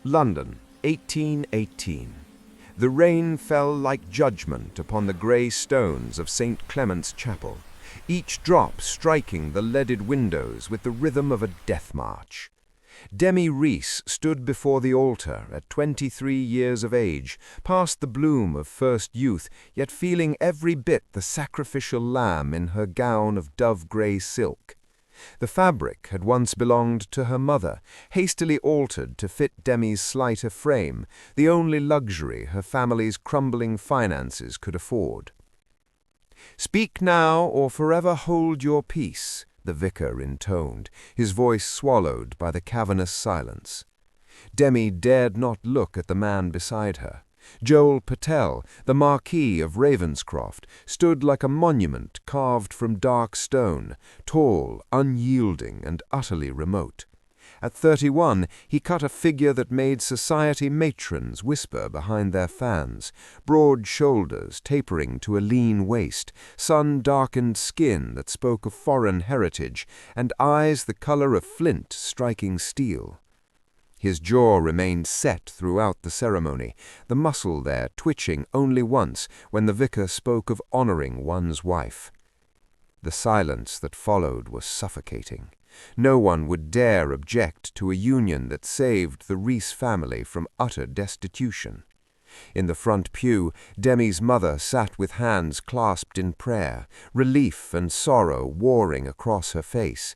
London, 1818. The rain fell like judgment upon the grey stones of St. Clement's Chapel, each drop striking the leaded windows with the rhythm of a death march. Demi Rees stood before the altar at 23 years of age, past the bloom of first youth, yet feeling every bit the sacrificial lamb in her gown of dove-grey silk. The fabric had once belonged to her mother, hastily altered to fit Demi's slighter frame, the only luxury her family's crumbling finances could afford. "Speak now, or forever hold your peace," the vicar intoned, his voice swallowed by the cavernous silence. Demi dared not look at the man beside her. Joel Patel, the Marquis of Ravenscroft, stood like a monument carved from dark stone, tall, unyielding, and utterly remote. At 31, he cut a figure that made society matrons whisper behind their fans, broad shoulders tapering to a lean waist, sun-darkened skin that spoke of foreign heritage, and eyes the color of flint striking steel. His jaw remained set throughout the ceremony, the muscle there twitching only once when the vicar spoke of honoring one's wife. The silence that followed was suffocating. No one would dare object to a union that saved the Rees family from utter destitution. In the front pew, Demi's mother sat with hands clasped in prayer, relief and sorrow warring across her face.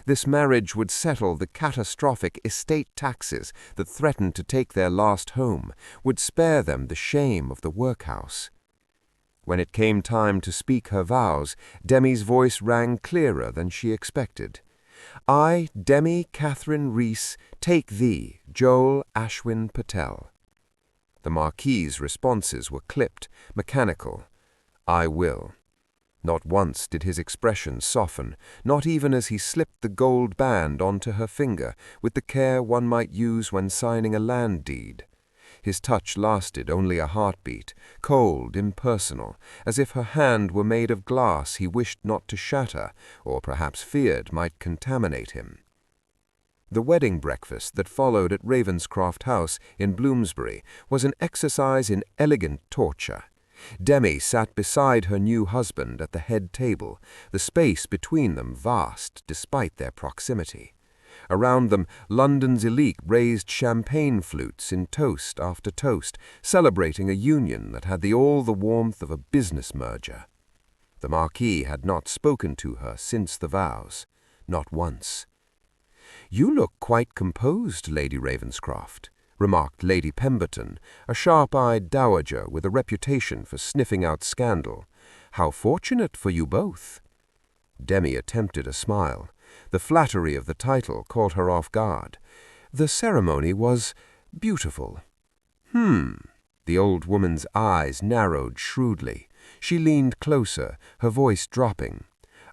This marriage would settle the catastrophic estate taxes that threatened to take their last home, would spare them the shame of the workhouse. When it came time to speak her vows, Demi's voice rang clearer than she expected. "I, Demi Catherine Rees, take thee, Joel Ashwin Patel." The Marquis's responses were clipped, mechanical. "I will." Not once did his expression soften, not even as he slipped the gold band onto her finger with the care one might use when signing a land deed. His touch lasted only a heartbeat, cold, impersonal, as if her hand were made of glass he wished not to shatter, or perhaps feared might contaminate him. The wedding breakfast that followed at Ravenscroft House in Bloomsbury was an exercise in elegant torture. Demi sat beside her new husband at the head table, the space between them vast despite their proximity. Around them, London's elite raised champagne flutes in toast after toast, celebrating a union that had all the warmth of a business merger. The Marquis had not spoken to her since the vows, not once. "You look quite composed, Lady Ravenscroft," remarked Lady Pemberton, a sharp-eyed dowager with a reputation for sniffing out scandal. "How fortunate for you both." Demi attempted a smile. The flattery of the title caught her off guard. "The ceremony was beautiful." The old woman's eyes narrowed shrewdly. She leaned closer, her voice dropping.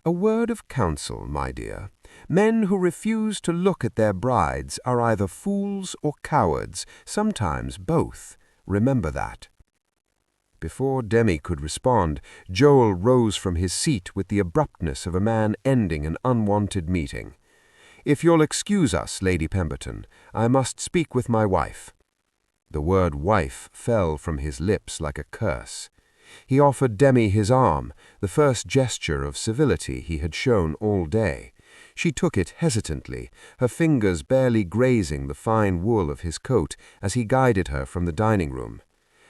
"A word of counsel, my dear. Men who refuse to look at their brides are either fools or cowards, sometimes both. Remember that." Before Demi could respond, Joel rose from his seat with the abruptness of a man ending an unwanted meeting. "If you'll excuse us, Lady Pemberton, I must speak with my wife." The word wife fell from his lips like a curse. He offered Demi his arm, the first gesture of civility he had shown all day. She took it hesitantly, her fingers barely grazing the fine wool of his coat as he guided her from the dining room.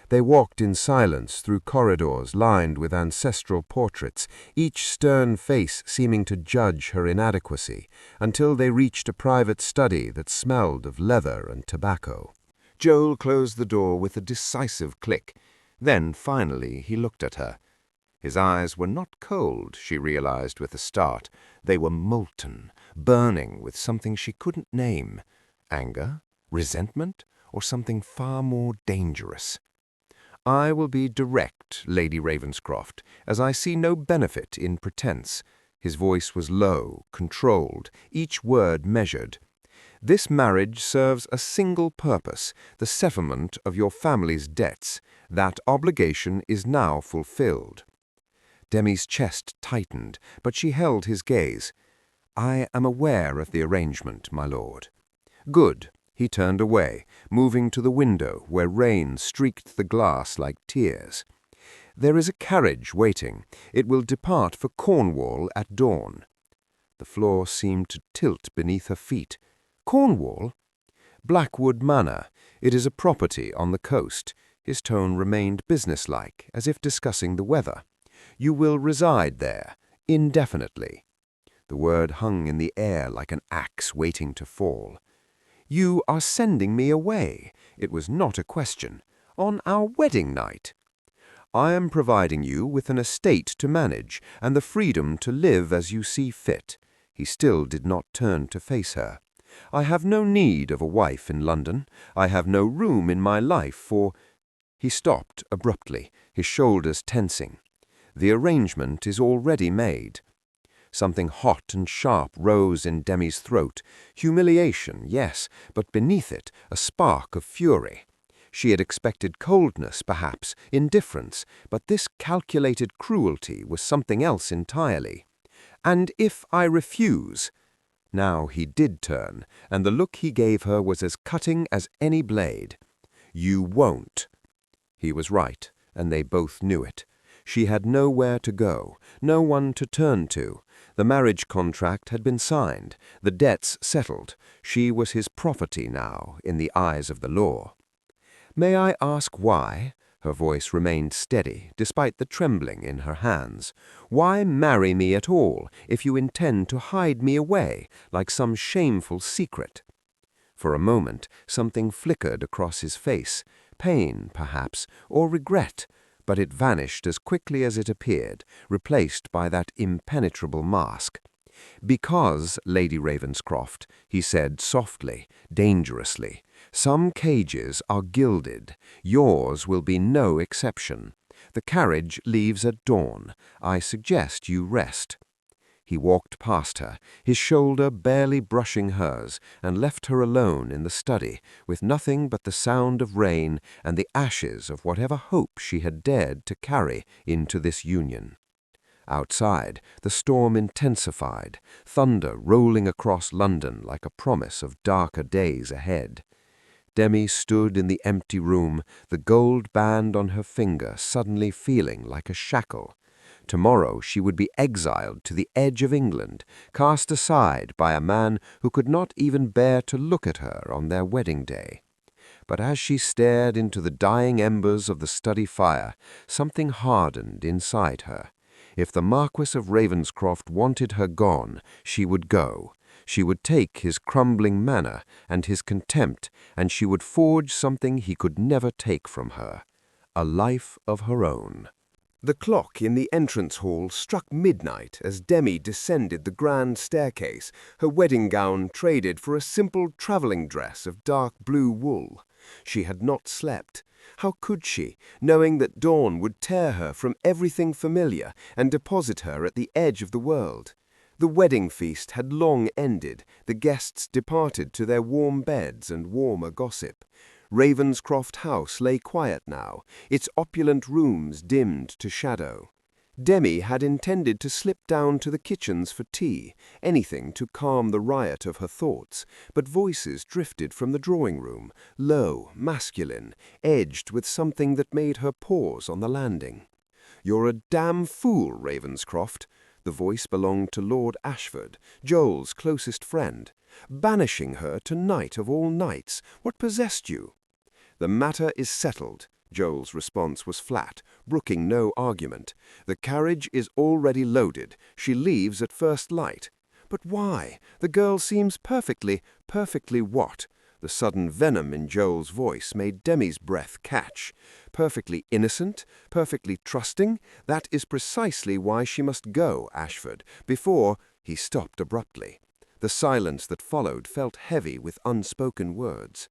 They walked in silence through corridors lined with ancestral portraits, each stern face seeming to judge her inadequacy, until they reached a private study that smelled of leather and tobacco. Joel closed the door with a decisive click. Then, finally, he looked at her. His eyes were not cold, she realized with a start. They were molten, burning with something she couldn't name. Anger? Resentment? Or something far more dangerous? "I will be direct, Lady Ravenscroft, as I see no benefit in pretense." His voice was low, controlled, each word measured. "This marriage serves a single purpose, the settlement of your family's debts. That obligation is now fulfilled." Demi's chest tightened, but she held his gaze. "I am aware of the arrangement, my lord." "Good," he He turned away, moving to the window where rain streaked the glass like tears. "There is a carriage waiting. It will depart for Cornwall at dawn." The floor seemed to tilt beneath her feet. "Cornwall?" "Blackwood Manor. It is a property on the coast." His tone remained businesslike, as if discussing the weather. "You will reside there, indefinitely." The word hung in the air like an axe waiting to fall. "You are sending me away." It was not a question. "On our wedding night." "I am providing you with an estate to manage and the freedom to live as you see fit." He still did not turn to face her. "I have no need of a wife in London. I have no room in my life for—" He stopped abruptly, his shoulders tensing. "The arrangement is already made." Something hot and sharp rose in Demi's throat. Humiliation, yes, but beneath it a spark of fury. She had expected coldness, perhaps, indifference, but this calculated cruelty was something else entirely. "And if I refuse—" Now he did turn, and the look he gave her was as cutting as any blade. "You won't." He was right, and they both knew it. She had nowhere to go, no one to turn to. The marriage contract had been signed, the debts settled. She was his property now, in the eyes of the law. "May I ask why?" Her voice remained steady, despite the trembling in her hands. "Why marry me at all, if you intend to hide me away, like some shameful secret?" For a moment, something flickered across his face. Pain, perhaps, or regret, but it vanished as quickly as it appeared, replaced by that impenetrable mask. "Because, Lady Ravenscroft," he said softly, dangerously, "some cages are gilded. Yours will be no exception. The carriage leaves at dawn. I suggest you rest." He walked past her, his shoulder barely brushing hers, and left her alone in the study, with nothing but the sound of rain and the ashes of whatever hope she had dared to carry into this union. Outside, the storm intensified, thunder rolling across London like a promise of darker days ahead. Demi stood in the empty room, the gold band on her finger suddenly feeling like a shackle. Tomorrow she would be exiled to the edge of England, cast aside by a man who could not even bear to look at her on their wedding day. But as she stared into the dying embers of the study fire, something hardened inside her. If the Marquis of Ravenscroft wanted her gone, she would go. She would take his crumbling manor and his contempt, and she would forge something he could never take from her, a life of her own. The clock in the entrance hall struck midnight as Demi descended the grand staircase, her wedding gown traded for a simple travelling dress of dark blue wool. She had not slept. How could she, knowing that dawn would tear her from everything familiar and deposit her at the edge of the world? The wedding feast had long ended, the guests departed to their warm beds and warmer gossip. Ravenscroft House lay quiet now, its opulent rooms dimmed to shadow. Demi had intended to slip down to the kitchens for tea, anything to calm the riot of her thoughts, but voices drifted from the drawing-room, low, masculine, edged with something that made her pause on the landing. "You're a damn fool, Ravenscroft." The voice belonged to Lord Ashford, Joel's closest friend. "Banishing her tonight of all nights, what possessed you?" "The matter is settled." Joel's response was flat, brooking no argument. "The carriage is already loaded. She leaves at first light." "But why? The girl seems perfectly—" "Perfectly what?" The sudden venom in Joel's voice made Demi's breath catch. "Perfectly innocent, perfectly trusting. That is precisely why she must go, Ashford, before—" He stopped abruptly. The silence that followed felt heavy with unspoken words.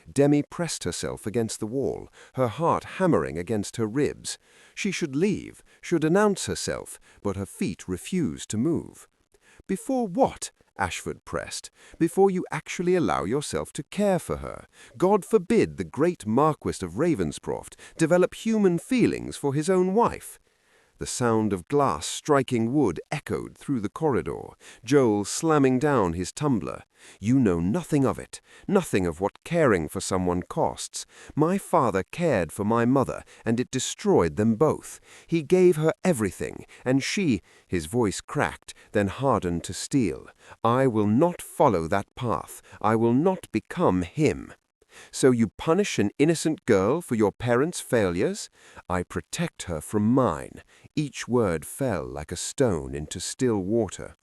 Demi pressed herself against the wall, her heart hammering against her ribs. She should leave, should announce herself, but her feet refused to move. "Before what?" Ashford pressed. "Before you actually allow yourself to care for her. God forbid the great Marquis of Ravenscroft develop human feelings for his own wife." The sound of glass striking wood echoed through the corridor, Joel slamming down his tumbler. "You know nothing of it, nothing of what caring for someone costs. My father cared for my mother, and it destroyed them both. He gave her everything, and she—" His voice cracked, then hardened to steel. "I will not follow that path. I will not become him." "So you punish an innocent girl for your parents' failures?" "I protect her from mine." Each word fell like a stone into still water.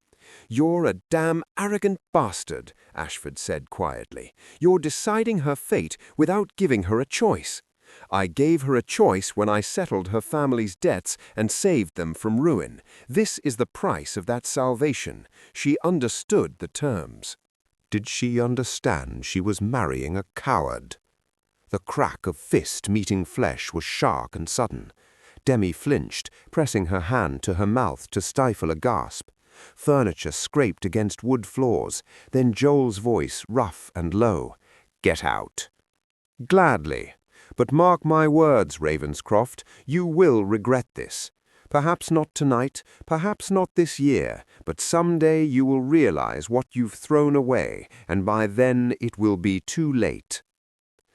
"You're a damn arrogant bastard," Ashford said quietly. "You're deciding her fate without giving her a choice." "I gave her a choice when I settled her family's debts and saved them from ruin. This is the price of that salvation." She understood the terms. Did she understand she was marrying a coward? The crack of fist meeting flesh was sharp and sudden. Demi flinched, pressing her hand to her mouth to stifle a gasp. Furniture scraped against wood floors, then Joel's voice, rough and low. "Get out." "Gladly. But mark my words, Ravenscroft, you will regret this. Perhaps not tonight, perhaps not this year, but someday you will realize what you've thrown away, and by then it will be too late."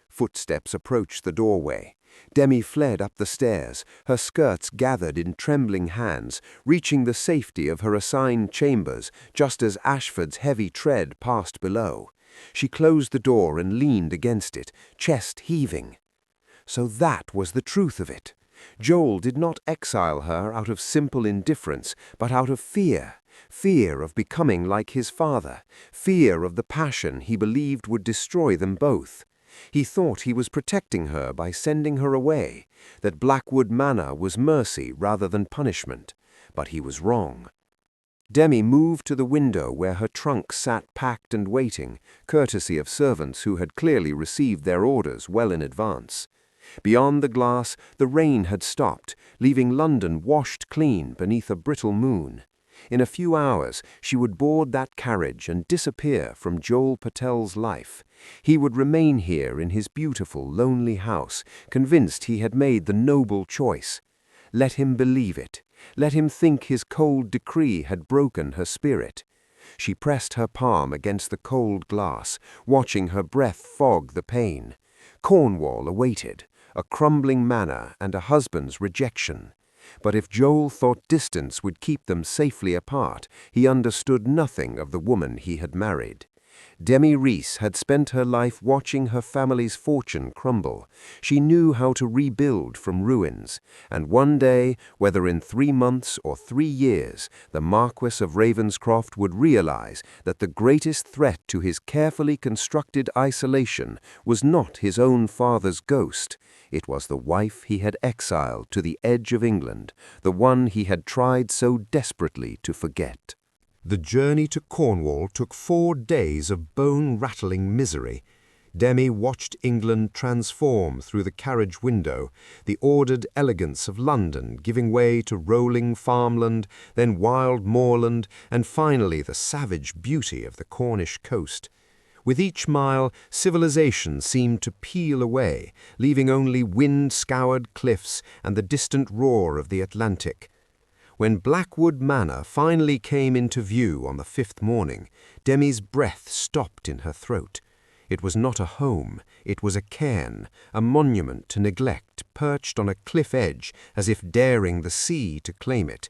Footsteps approached the doorway. Demi fled up the stairs, her skirts gathered in trembling hands, reaching the safety of her assigned chambers just as Ashford's heavy tread passed below. She closed the door and leaned against it, chest heaving. So that was the truth of it. Joel did not exile her out of simple indifference, but out of fear. Fear of becoming like his father. Fear of the passion he believed would destroy them both. He thought he was protecting her by sending her away, that Blackwood Manor was mercy rather than punishment. But he was wrong. Demi moved to the window where her trunk sat packed and waiting, courtesy of servants who had clearly received their orders well in advance. Beyond the glass, the rain had stopped, leaving London washed clean beneath a brittle moon. In a few hours, she would board that carriage and disappear from Joel Patel's life. He would remain here in his beautiful, lonely house, convinced he had made the noble choice. Let him believe it. Let him think his cold decree had broken her spirit. She pressed her palm against the cold glass, watching her breath fog the pain. Cornwall awaited, a crumbling manor and a husband's rejection. But if Joel thought distance would keep them safely apart, he understood nothing of the woman he had married. Demi Reese had spent her life watching her family's fortune crumble. She knew how to rebuild from ruins, and one day, whether in 3 months or 3 years, the Marquis of Ravenscroft would realize that the greatest threat to his carefully constructed isolation was not his own father's ghost. It was the wife he had exiled to the edge of England, the one he had tried so desperately to forget. The journey to Cornwall took 4 days of bone-rattling misery. Demi watched England transform through the carriage window, the ordered elegance of London giving way to rolling farmland, then wild moorland, and finally the savage beauty of the Cornish coast. With each mile, civilization seemed to peel away, leaving only wind-scoured cliffs and the distant roar of the Atlantic. When Blackwood Manor finally came into view on the 5th morning, Demi's breath stopped in her throat. It was not a home, it was a cairn, a monument to neglect, perched on a cliff edge as if daring the sea to claim it.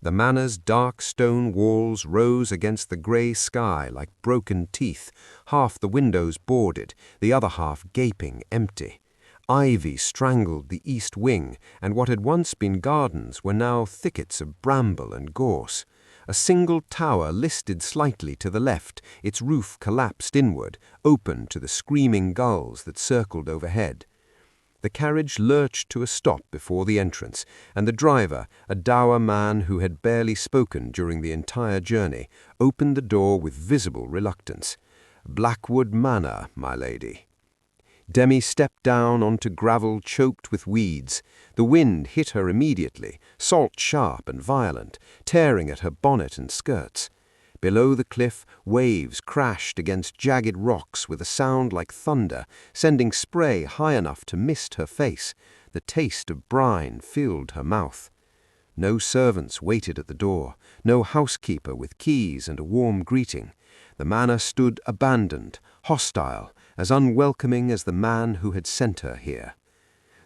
The manor's dark stone walls rose against the grey sky like broken teeth, half the windows boarded, the other half gaping empty. Ivy strangled the east wing, and what had once been gardens were now thickets of bramble and gorse. A single tower listed slightly to the left, its roof collapsed inward, open to the screaming gulls that circled overhead. The carriage lurched to a stop before the entrance, and the driver, a dour man who had barely spoken during the entire journey, opened the door with visible reluctance. "Blackwood Manor, my lady." Demi stepped down onto gravel choked with weeds. The wind hit her immediately, salt-sharp and violent, tearing at her bonnet and skirts. Below the cliff, waves crashed against jagged rocks with a sound like thunder, sending spray high enough to mist her face. The taste of brine filled her mouth. No servants waited at the door, no housekeeper with keys and a warm greeting. The manor stood abandoned, hostile, as unwelcoming as the man who had sent her here.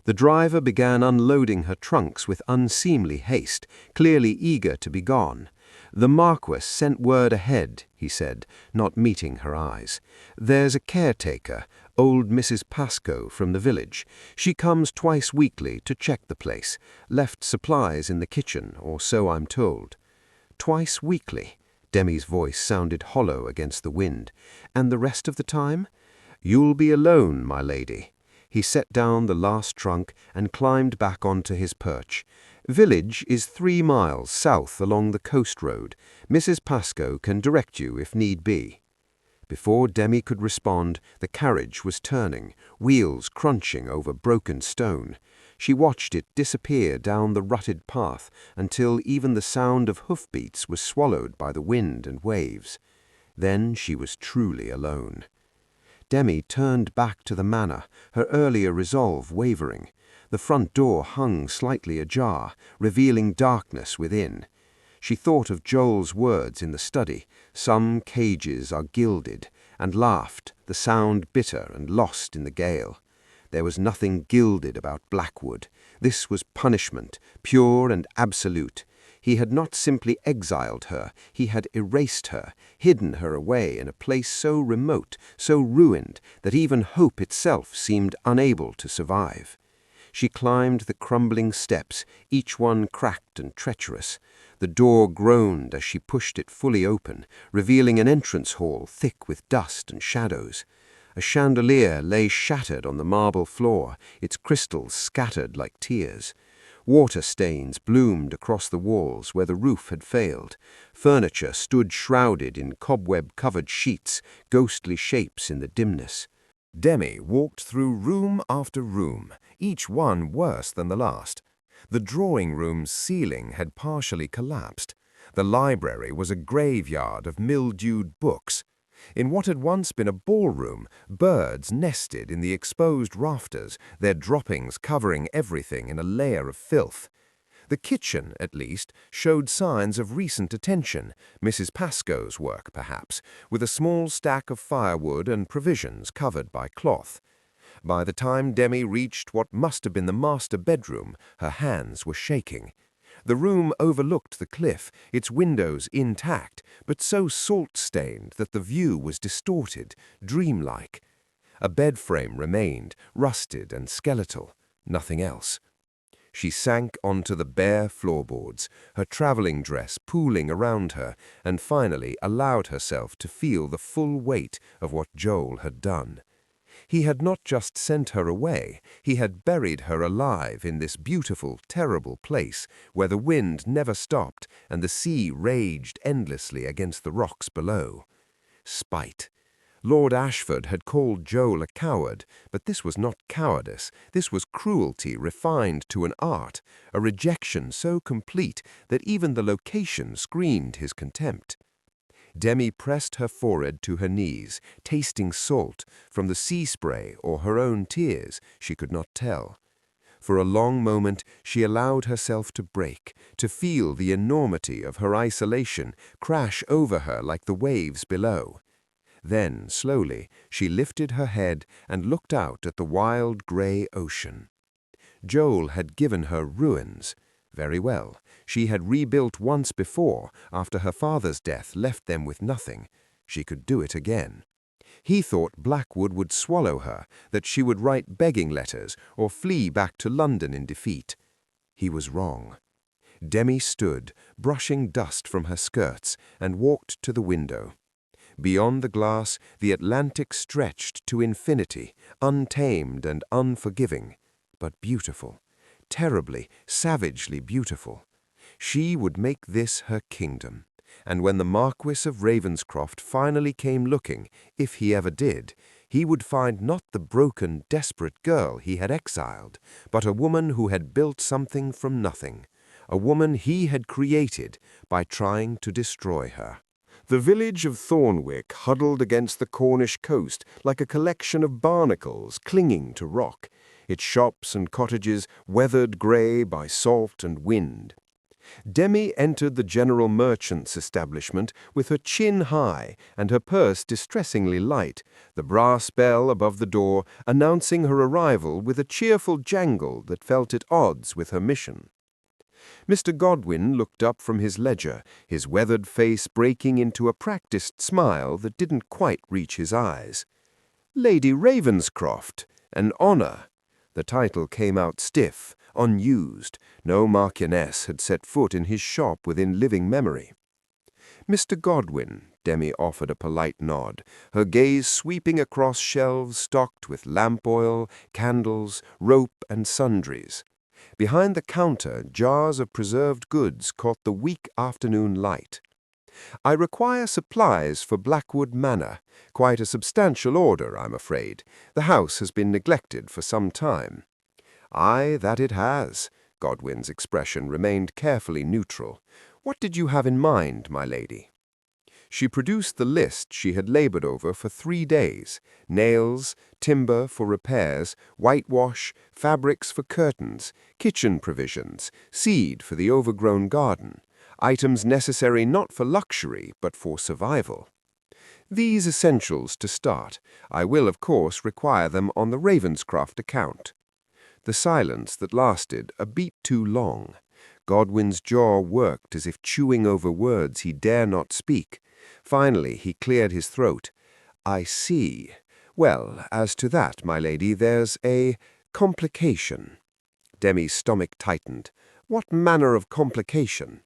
The driver began unloading her trunks with unseemly haste, clearly eager to be gone. "The Marquis sent word ahead," he said, not meeting her eyes. "There's a caretaker, old Mrs. Pascoe from the village. She comes twice weekly to check the place. Left supplies in the kitchen, or so I'm told." "Twice weekly?" Demi's voice sounded hollow against the wind. "And the rest of the time?" "You'll be alone, my lady." He set down the last trunk and climbed back onto his perch. "Village is 3 miles south along the coast road. Mrs. Pascoe can direct you if need be." Before Demi could respond, the carriage was turning, wheels crunching over broken stone. She watched it disappear down the rutted path until even the sound of hoofbeats was swallowed by the wind and waves. Then she was truly alone. Demi turned back to the manor, her earlier resolve wavering. The front door hung slightly ajar, revealing darkness within. She thought of Joel's words in the study, "Some cages are gilded," and laughed, the sound bitter and lost in the gale. There was nothing gilded about Blackwood. This was punishment, pure and absolute. He had not simply exiled her, he had erased her, hidden her away in a place so remote, so ruined, that even hope itself seemed unable to survive. She climbed the crumbling steps, each one cracked and treacherous. The door groaned as she pushed it fully open, revealing an entrance hall thick with dust and shadows. A chandelier lay shattered on the marble floor, its crystals scattered like tears. Water stains bloomed across the walls where the roof had failed. Furniture stood shrouded in cobweb-covered sheets, ghostly shapes in the dimness. Demi walked through room after room, each one worse than the last. The drawing room's ceiling had partially collapsed. The library was a graveyard of mildewed books. In what had once been a ballroom, birds nested in the exposed rafters, their droppings covering everything in a layer of filth. The kitchen, at least, showed signs of recent attention, Mrs. Pascoe's work, perhaps, with a small stack of firewood and provisions covered by cloth. By the time Demi reached what must have been the master bedroom, her hands were shaking. The room overlooked the cliff, its windows intact, but so salt-stained that the view was distorted, dreamlike. A bed frame remained, rusted and skeletal, nothing else. She sank onto the bare floorboards, her traveling dress pooling around her, and finally allowed herself to feel the full weight of what Joel had done. He had not just sent her away, he had buried her alive in this beautiful, terrible place where the wind never stopped and the sea raged endlessly against the rocks below. Spite. Lord Ashford had called Joel a coward, but this was not cowardice, this was cruelty refined to an art, a rejection so complete that even the location screamed his contempt. Demi pressed her forehead to her knees, tasting salt, from the sea spray or her own tears, she could not tell. For a long moment she allowed herself to break, to feel the enormity of her isolation crash over her like the waves below. Then, slowly, she lifted her head and looked out at the wild grey ocean. Joel had given her ruins. Very well. She had rebuilt once before, after her father's death left them with nothing. She could do it again. He thought Blackwood would swallow her, that she would write begging letters or flee back to London in defeat. He was wrong. Demi stood, brushing dust from her skirts, and walked to the window. Beyond the glass, the Atlantic stretched to infinity, untamed and unforgiving, but beautiful. Terribly, savagely beautiful. She would make this her kingdom, and when the Marquis of Ravenscroft finally came looking, if he ever did, he would find not the broken, desperate girl he had exiled, but a woman who had built something from nothing, a woman he had created by trying to destroy her. The village of Thornwick huddled against the Cornish coast like a collection of barnacles clinging to rock, its shops and cottages weathered grey by salt and wind. Demi entered the general merchant's establishment with her chin high and her purse distressingly light, the brass bell above the door announcing her arrival with a cheerful jangle that felt at odds with her mission. Mr. Godwin looked up from his ledger, his weathered face breaking into a practiced smile that didn't quite reach his eyes. Lady Ravenscroft, an honor. The title came out stiff, unused. No marchioness had set foot in his shop within living memory. Mr. Godwin, Demi offered a polite nod, her gaze sweeping across shelves stocked with lamp oil, candles, rope, and sundries. Behind the counter, jars of preserved goods caught the weak afternoon light. I require supplies for Blackwood Manor. Quite a substantial order, I'm afraid. The house has been neglected for some time. Aye, that it has. Godwin's expression remained carefully neutral. What did you have in mind, my lady? She produced the list she had labored over for 3 days: nails, timber for repairs, whitewash, fabrics for curtains, kitchen provisions, seed for the overgrown garden, items necessary not for luxury but for survival. These essentials to start. I will, of course, require them on the Ravenscroft account. The silence that lasted a beat too long. Godwin's jaw worked as if chewing over words he dare not speak. Finally, he cleared his throat. I see. Well, as to that, my lady, there's a complication. Demi's stomach tightened. What manner of complication?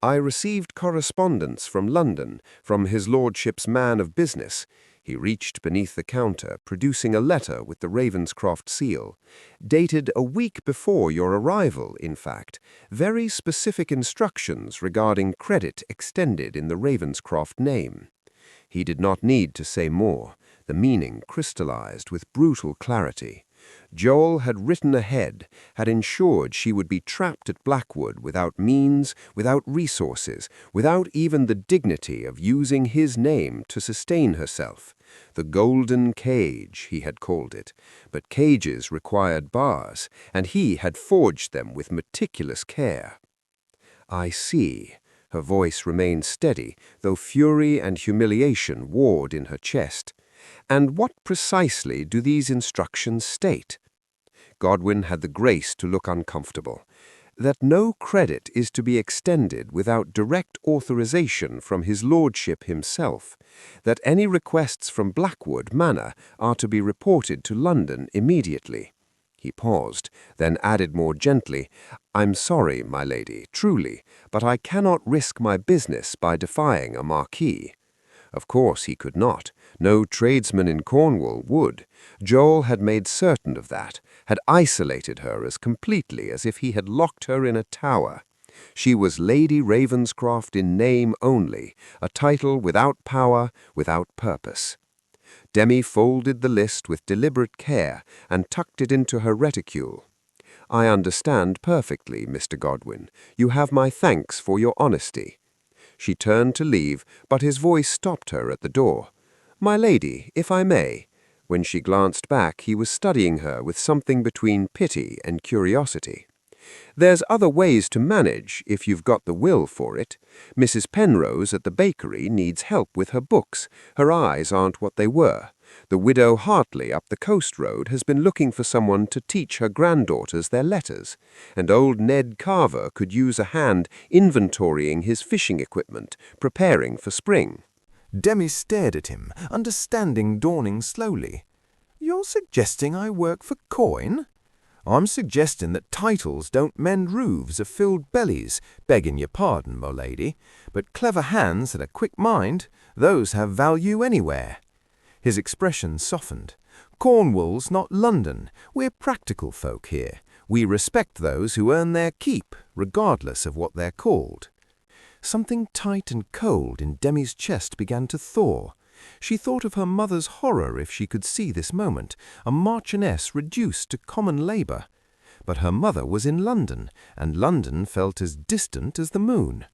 I received correspondence from London, from his lordship's man of business. He reached beneath the counter, producing a letter with the Ravenscroft seal. Dated a week before your arrival, in fact. Very specific instructions regarding credit extended in the Ravenscroft name. He did not need to say more. The meaning crystallized with brutal clarity. Joel had written ahead, had ensured she would be trapped at Blackwood without means, without resources, without even the dignity of using his name to sustain herself. The golden cage, he had called it, but cages required bars, and he had forged them with meticulous care. I see. Her voice remained steady, though fury and humiliation warred in her chest. And what precisely do these instructions state? Godwin had the grace to look uncomfortable. That no credit is to be extended without direct authorization from his lordship himself. That any requests from Blackwood Manor are to be reported to London immediately. He paused, then added more gently, I'm sorry, my lady, truly, but I cannot risk my business by defying a marquis. Of course he could not. No tradesman in Cornwall would. Joel had made certain of that, had isolated her as completely as if he had locked her in a tower. She was Lady Ravenscroft in name only, a title without power, without purpose. Demi folded the list with deliberate care and tucked it into her reticule. I understand perfectly, Mr. Godwin. You have my thanks for your honesty. She turned to leave, but his voice stopped her at the door. My lady, if I may. When she glanced back, he was studying her with something between pity and curiosity. There's other ways to manage, if you've got the will for it. Mrs. Penrose at the bakery needs help with her books. Her eyes aren't what they were. The widow Hartley up the coast road has been looking for someone to teach her granddaughters their letters, and old Ned Carver could use a hand inventorying his fishing equipment, preparing for spring. Demi stared at him, understanding dawning slowly. You're suggesting I work for coin? I'm suggesting that titles don't mend roofs of filled bellies, begging your pardon, my lady, but clever hands and a quick mind, those have value anywhere. His expression softened. Cornwall's not London. We're practical folk here. We respect those who earn their keep, regardless of what they're called. Something tight and cold in Demi's chest began to thaw. She thought of her mother's horror if she could see this moment, a marchioness reduced to common labour. But her mother was in London, and London felt as distant as the moon.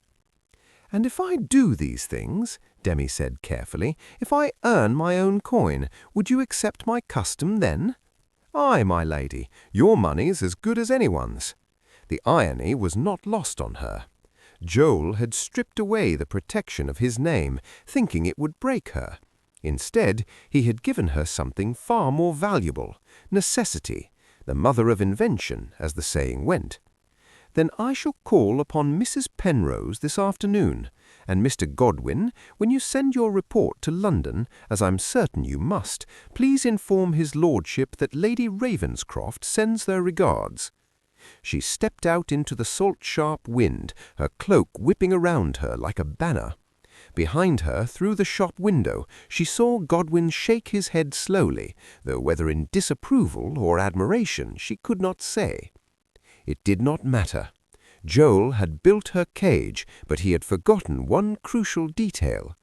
And if I do these things, Demi said carefully, if I earn my own coin, would you accept my custom then? Aye, my lady, your money's as good as anyone's. The irony was not lost on her. Joel had stripped away the protection of his name, thinking it would break her. Instead, he had given her something far more valuable, necessity, the mother of invention, as the saying went. "Then I shall call upon Mrs. Penrose this afternoon, and Mr. Godwin, when you send your report to London, as I'm certain you must, please inform his lordship that Lady Ravenscroft sends their regards." She stepped out into the salt-sharp wind, her cloak whipping around her like a banner. Behind her, through the shop window, she saw Godwin shake his head slowly, though whether in disapproval or admiration she could not say. It did not matter. Joel had built her cage, but he had forgotten one crucial detail.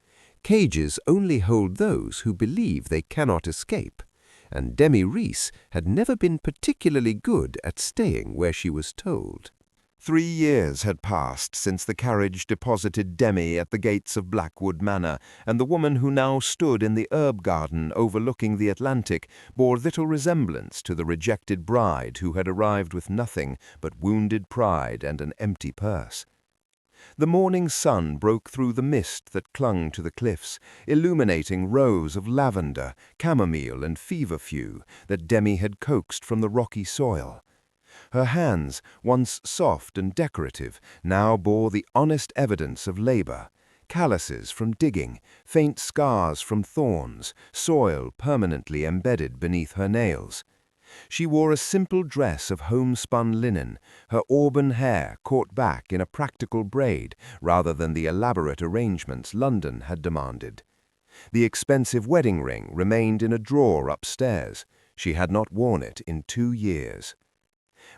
Cages only hold those who believe they cannot escape, and Demi Reese had never been particularly good at staying where she was told. 3 years had passed since the carriage deposited Demi at the gates of Blackwood Manor, and the woman who now stood in the herb garden overlooking the Atlantic bore little resemblance to the rejected bride who had arrived with nothing but wounded pride and an empty purse. The morning sun broke through the mist that clung to the cliffs, illuminating rows of lavender, chamomile, and feverfew that Demi had coaxed from the rocky soil. Her hands, once soft and decorative, now bore the honest evidence of labor: calluses from digging, faint scars from thorns, soil permanently embedded beneath her nails. She wore a simple dress of homespun linen, her auburn hair caught back in a practical braid rather than the elaborate arrangements London had demanded. The expensive wedding ring remained in a drawer upstairs. She had not worn it in 2 years.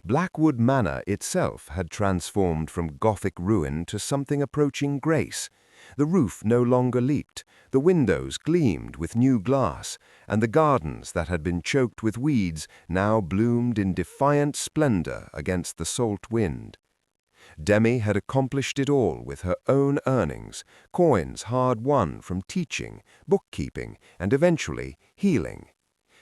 Blackwood Manor itself had transformed from Gothic ruin to something approaching grace. The roof no longer leaked, the windows gleamed with new glass, and the gardens that had been choked with weeds now bloomed in defiant splendor against the salt wind. Demi had accomplished it all with her own earnings, coins hard won from teaching, bookkeeping, and eventually healing.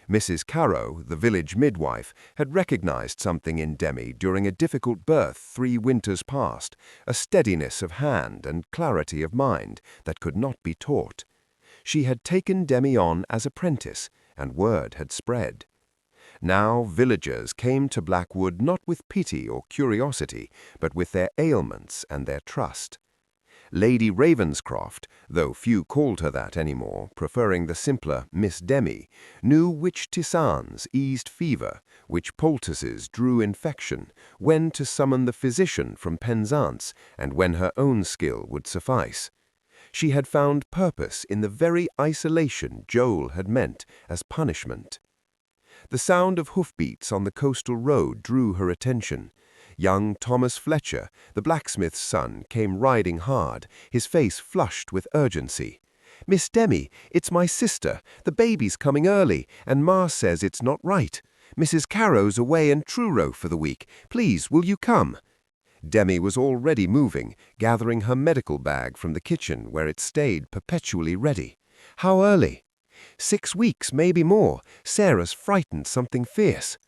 Mrs. Carow, the village midwife, had recognized something in Demi during a difficult birth 3 winters past, a steadiness of hand and clarity of mind that could not be taught. She had taken Demi on as apprentice, and word had spread. Now villagers came to Blackwood not with pity or curiosity, but with their ailments and their trust. Lady Ravenscroft, though few called her that anymore, preferring the simpler Miss Demi, knew which tisanes eased fever, which poultices drew infection, when to summon the physician from Penzance, and when her own skill would suffice. She had found purpose in the very isolation Joel had meant as punishment. The sound of hoofbeats on the coastal road drew her attention. Young Thomas Fletcher, the blacksmith's son, came riding hard, his face flushed with urgency. "Miss Demi, it's my sister. The baby's coming early, and Ma says it's not right. Mrs. Carrow's away in Truro for the week. Please, will you come?" Demi was already moving, gathering her medical bag from the kitchen where it stayed perpetually ready. "How early?" "6 weeks, maybe more. Sarah's frightened something fierce."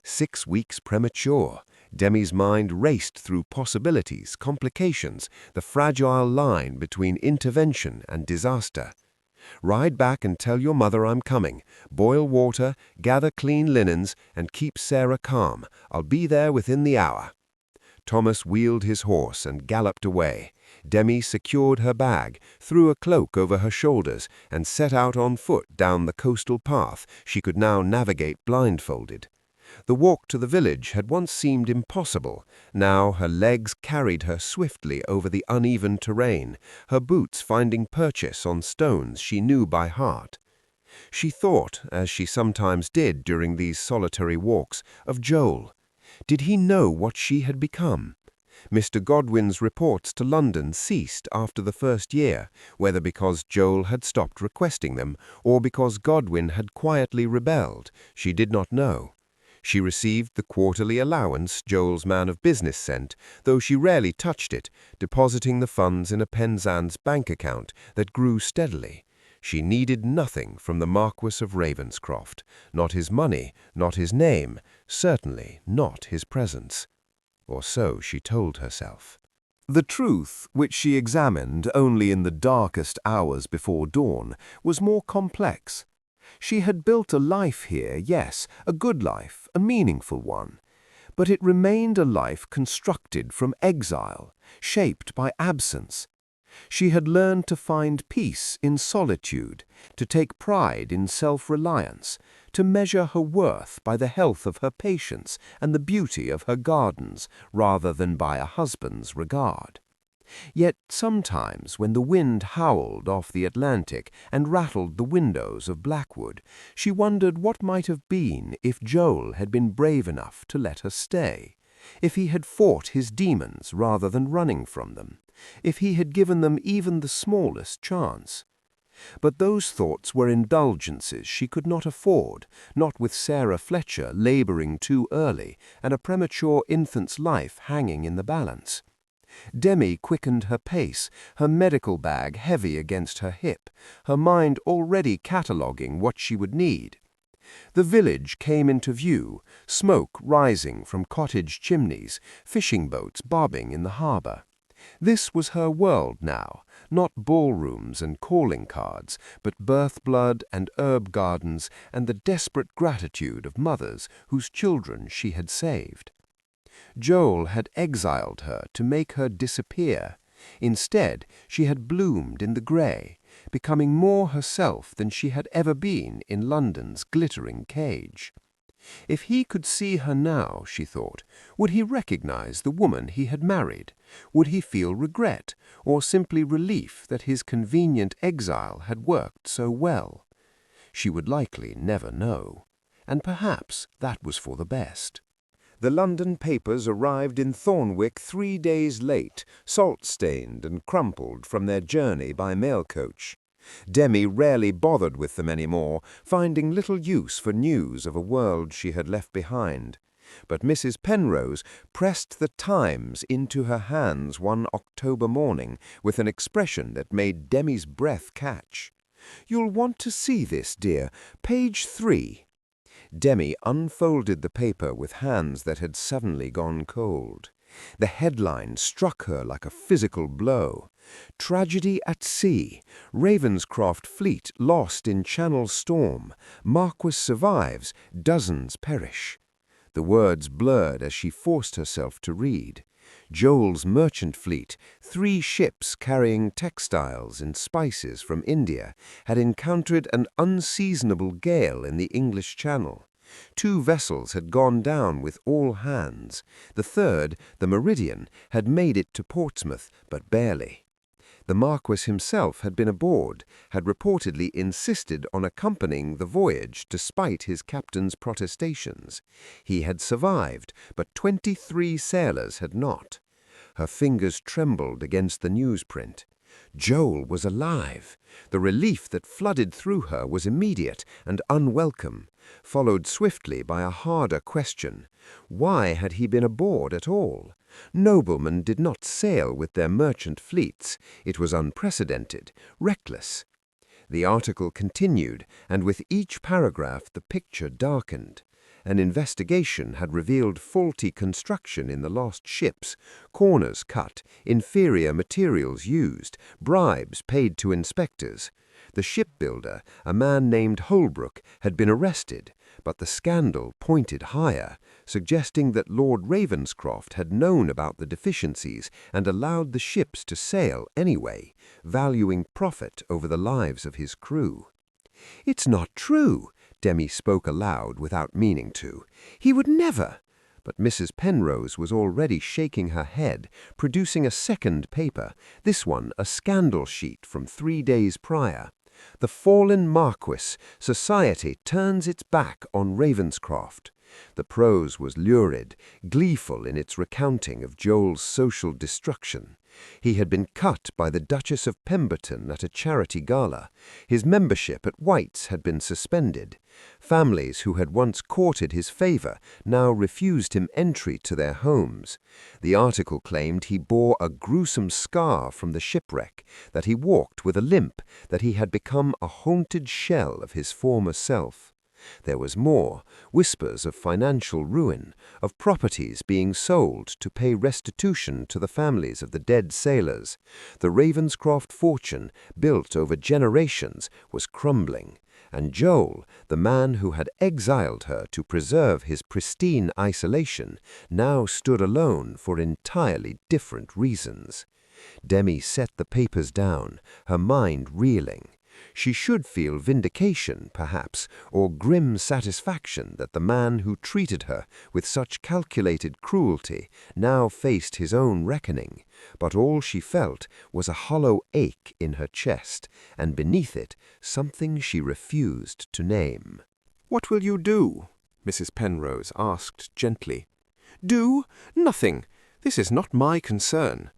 6 weeks premature. Demi's mind raced through possibilities, complications, the fragile line between intervention and disaster. "Ride back and tell your mother I'm coming. Boil water, gather clean linens, and keep Sarah calm. I'll be there within the hour." Thomas wheeled his horse and galloped away. Demi secured her bag, threw a cloak over her shoulders, and set out on foot down the coastal path she could now navigate blindfolded. The walk to the village had once seemed impossible. Now her legs carried her swiftly over the uneven terrain, her boots finding purchase on stones she knew by heart. She thought, as she sometimes did during these solitary walks, of Joel. Did he know what she had become? Mr. Godwin's reports to London ceased after the first year, whether because Joel had stopped requesting them, or because Godwin had quietly rebelled, she did not know. She received the quarterly allowance Joel's man of business sent, though she rarely touched it, depositing the funds in a Penzance bank account that grew steadily. She needed nothing from the Marquis of Ravenscroft, not his money, not his name, certainly not his presence. Or so she told herself. The truth, which she examined only in the darkest hours before dawn, was more complex. She had built a life here, yes, a good life, a meaningful one. But it remained a life constructed from exile, shaped by absence. She had learned to find peace in solitude, to take pride in self-reliance, to measure her worth by the health of her patients and the beauty of her gardens rather than by a husband's regard. Yet sometimes when the wind howled off the Atlantic and rattled the windows of Blackwood, she wondered what might have been if Joel had been brave enough to let her stay, if he had fought his demons rather than running from them, if he had given them even the smallest chance. But those thoughts were indulgences she could not afford, not with Sarah Fletcher laboring too early and a premature infant's life hanging in the balance. Demi quickened her pace, her medical bag heavy against her hip, her mind already cataloguing what she would need. The village came into view, smoke rising from cottage chimneys, fishing boats bobbing in the harbor. This was her world now, not ballrooms and calling cards, but birth blood and herb gardens and the desperate gratitude of mothers whose children she had saved. Joel had exiled her to make her disappear. Instead, she had bloomed in the grey, becoming more herself than she had ever been in London's glittering cage. If he could see her now, she thought, would he recognize the woman he had married? Would he feel regret, or simply relief that his convenient exile had worked so well? She would likely never know, and perhaps that was for the best. The London papers arrived in Thornwick 3 days late, salt-stained and crumpled from their journey by mail coach. Demi rarely bothered with them anymore, finding little use for news of a world she had left behind. But Mrs. Penrose pressed the Times into her hands one October morning with an expression that made Demi's breath catch. "You'll want to see this, dear. Page 3. Demi unfolded the paper with hands that had suddenly gone cold. The headline struck her like a physical blow. Tragedy at sea. Ravenscroft fleet lost in Channel storm. Marquis survives. Dozens perish. The words blurred as she forced herself to read. Joel's merchant fleet, 3 ships carrying textiles and spices from India, had encountered an unseasonable gale in the English Channel. 2 vessels had gone down with all hands. The third, the Meridian, had made it to Portsmouth, but barely. The Marquis himself had been aboard, had reportedly insisted on accompanying the voyage despite his captain's protestations. He had survived, but 23 sailors had not. Her fingers trembled against the newsprint. Joel was alive. The relief that flooded through her was immediate and unwelcome, followed swiftly by a harder question. Why had he been aboard at all? Noblemen did not sail with their merchant fleets. It was unprecedented, reckless. The article continued, and with each paragraph the picture darkened. An investigation had revealed faulty construction in the lost ships, corners cut, inferior materials used, bribes paid to inspectors. The shipbuilder, a man named Holbrook, had been arrested, but the scandal pointed higher, suggesting that Lord Ravenscroft had known about the deficiencies and allowed the ships to sail anyway, valuing profit over the lives of his crew. "It's not true," Demi spoke aloud without meaning to. "He would never—" But Mrs. Penrose was already shaking her head, producing a second paper, this one a scandal sheet from 3 days prior. "The Fallen Marquis. Society turns its back on Ravenscroft." The prose was lurid, gleeful in its recounting of Joel's social destruction. He had been cut by the Duchess of Pemberton at a charity gala. His membership at White's had been suspended. Families who had once courted his favor now refused him entry to their homes. The article claimed he bore a gruesome scar from the shipwreck, that he walked with a limp, that he had become a haunted shell of his former self. There was more, whispers of financial ruin, of properties being sold to pay restitution to the families of the dead sailors. The Ravenscroft fortune, built over generations, was crumbling, and Joel, the man who had exiled her to preserve his pristine isolation, now stood alone for entirely different reasons. Demi set the papers down, her mind reeling. She should feel vindication, perhaps, or grim satisfaction that the man who treated her with such calculated cruelty now faced his own reckoning, but all she felt was a hollow ache in her chest, and beneath it something she refused to name. "What will you do?" Mrs. Penrose asked gently. "Do? Nothing. This is not my concern.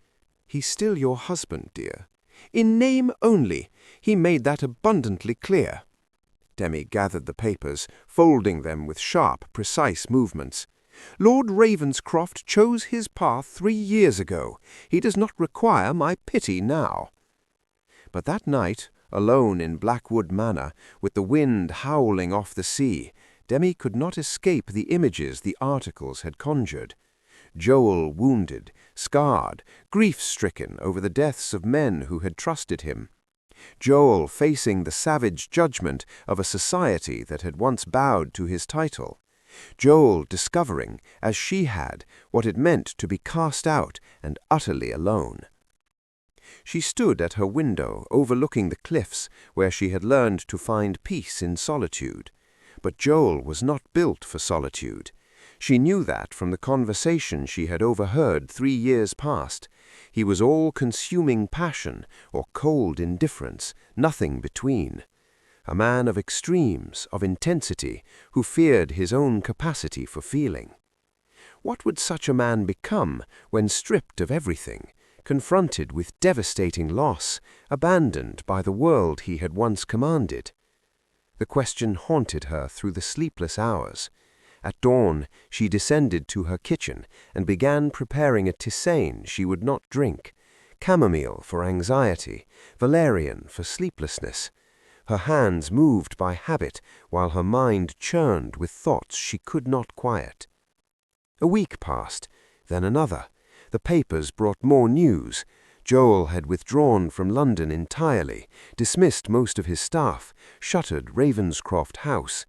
He's still your husband, dear. In name only. He made that abundantly clear." Demi gathered the papers, folding them with sharp, precise movements. "Lord Ravenscroft chose his path 3 years ago. He does not require my pity now." But that night, alone in Blackwood Manor, with the wind howling off the sea, Demi could not escape the images the articles had conjured. Joel wounded, scarred, grief-stricken over the deaths of men who had trusted him. Joel facing the savage judgment of a society that had once bowed to his title. Joel discovering, as she had, what it meant to be cast out and utterly alone. She stood at her window overlooking the cliffs where she had learned to find peace in solitude. But Joel was not built for solitude. She knew that from the conversation she had overheard 3 years past. He was all-consuming passion or cold indifference, nothing between. A man of extremes, of intensity, who feared his own capacity for feeling. What would such a man become when stripped of everything, confronted with devastating loss, abandoned by the world he had once commanded? The question haunted her through the sleepless hours. At dawn, she descended to her kitchen and began preparing a tisane she would not drink, chamomile for anxiety, valerian for sleeplessness. Her hands moved by habit while her mind churned with thoughts she could not quiet. A week passed, then another. The papers brought more news. Joel had withdrawn from London entirely, dismissed most of his staff, shuttered Ravenscroft House.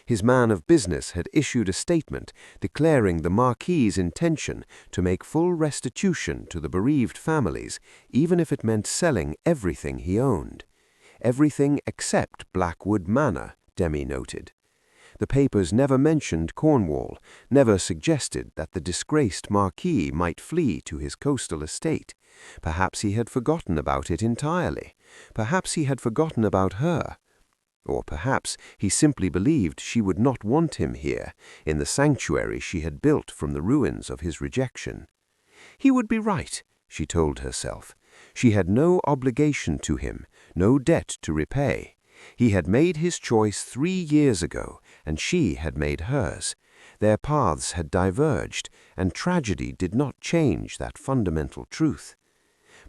His man of business had issued a statement declaring the Marquis's intention to make full restitution to the bereaved families, even if it meant selling everything he owned. Everything except Blackwood Manor, Demi noted. The papers never mentioned Cornwall, never suggested that the disgraced Marquis might flee to his coastal estate. Perhaps he had forgotten about it entirely. Perhaps he had forgotten about her. Or perhaps he simply believed she would not want him here, in the sanctuary she had built from the ruins of his rejection. He would be right, she told herself. She had no obligation to him, no debt to repay. He had made his choice 3 years ago, and she had made hers. Their paths had diverged, and tragedy did not change that fundamental truth.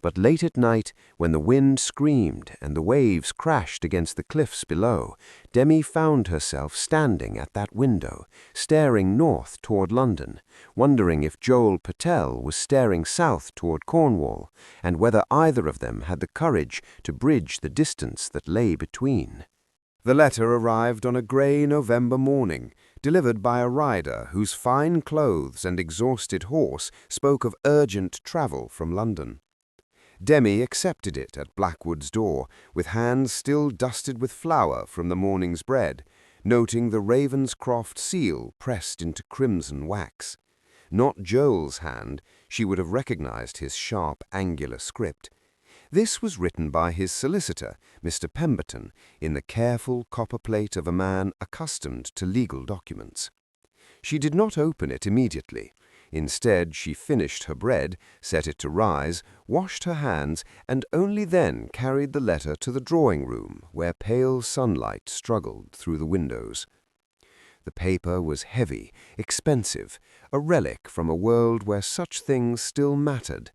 But late at night, when the wind screamed and the waves crashed against the cliffs below, Demi found herself standing at that window, staring north toward London, wondering if Joel Patel was staring south toward Cornwall, and whether either of them had the courage to bridge the distance that lay between. The letter arrived on a grey November morning, delivered by a rider whose fine clothes and exhausted horse spoke of urgent travel from London. Demi accepted it at Blackwood's door, with hands still dusted with flour from the morning's bread, noting the Ravenscroft seal pressed into crimson wax. Not Joel's hand, she would have recognized his sharp, angular script. This was written by his solicitor, Mr. Pemberton, in the careful copperplate of a man accustomed to legal documents. She did not open it immediately. Instead, she finished her bread, set it to rise, washed her hands, and only then carried the letter to the drawing-room, where pale sunlight struggled through the windows. The paper was heavy, expensive, a relic from a world where such things still mattered.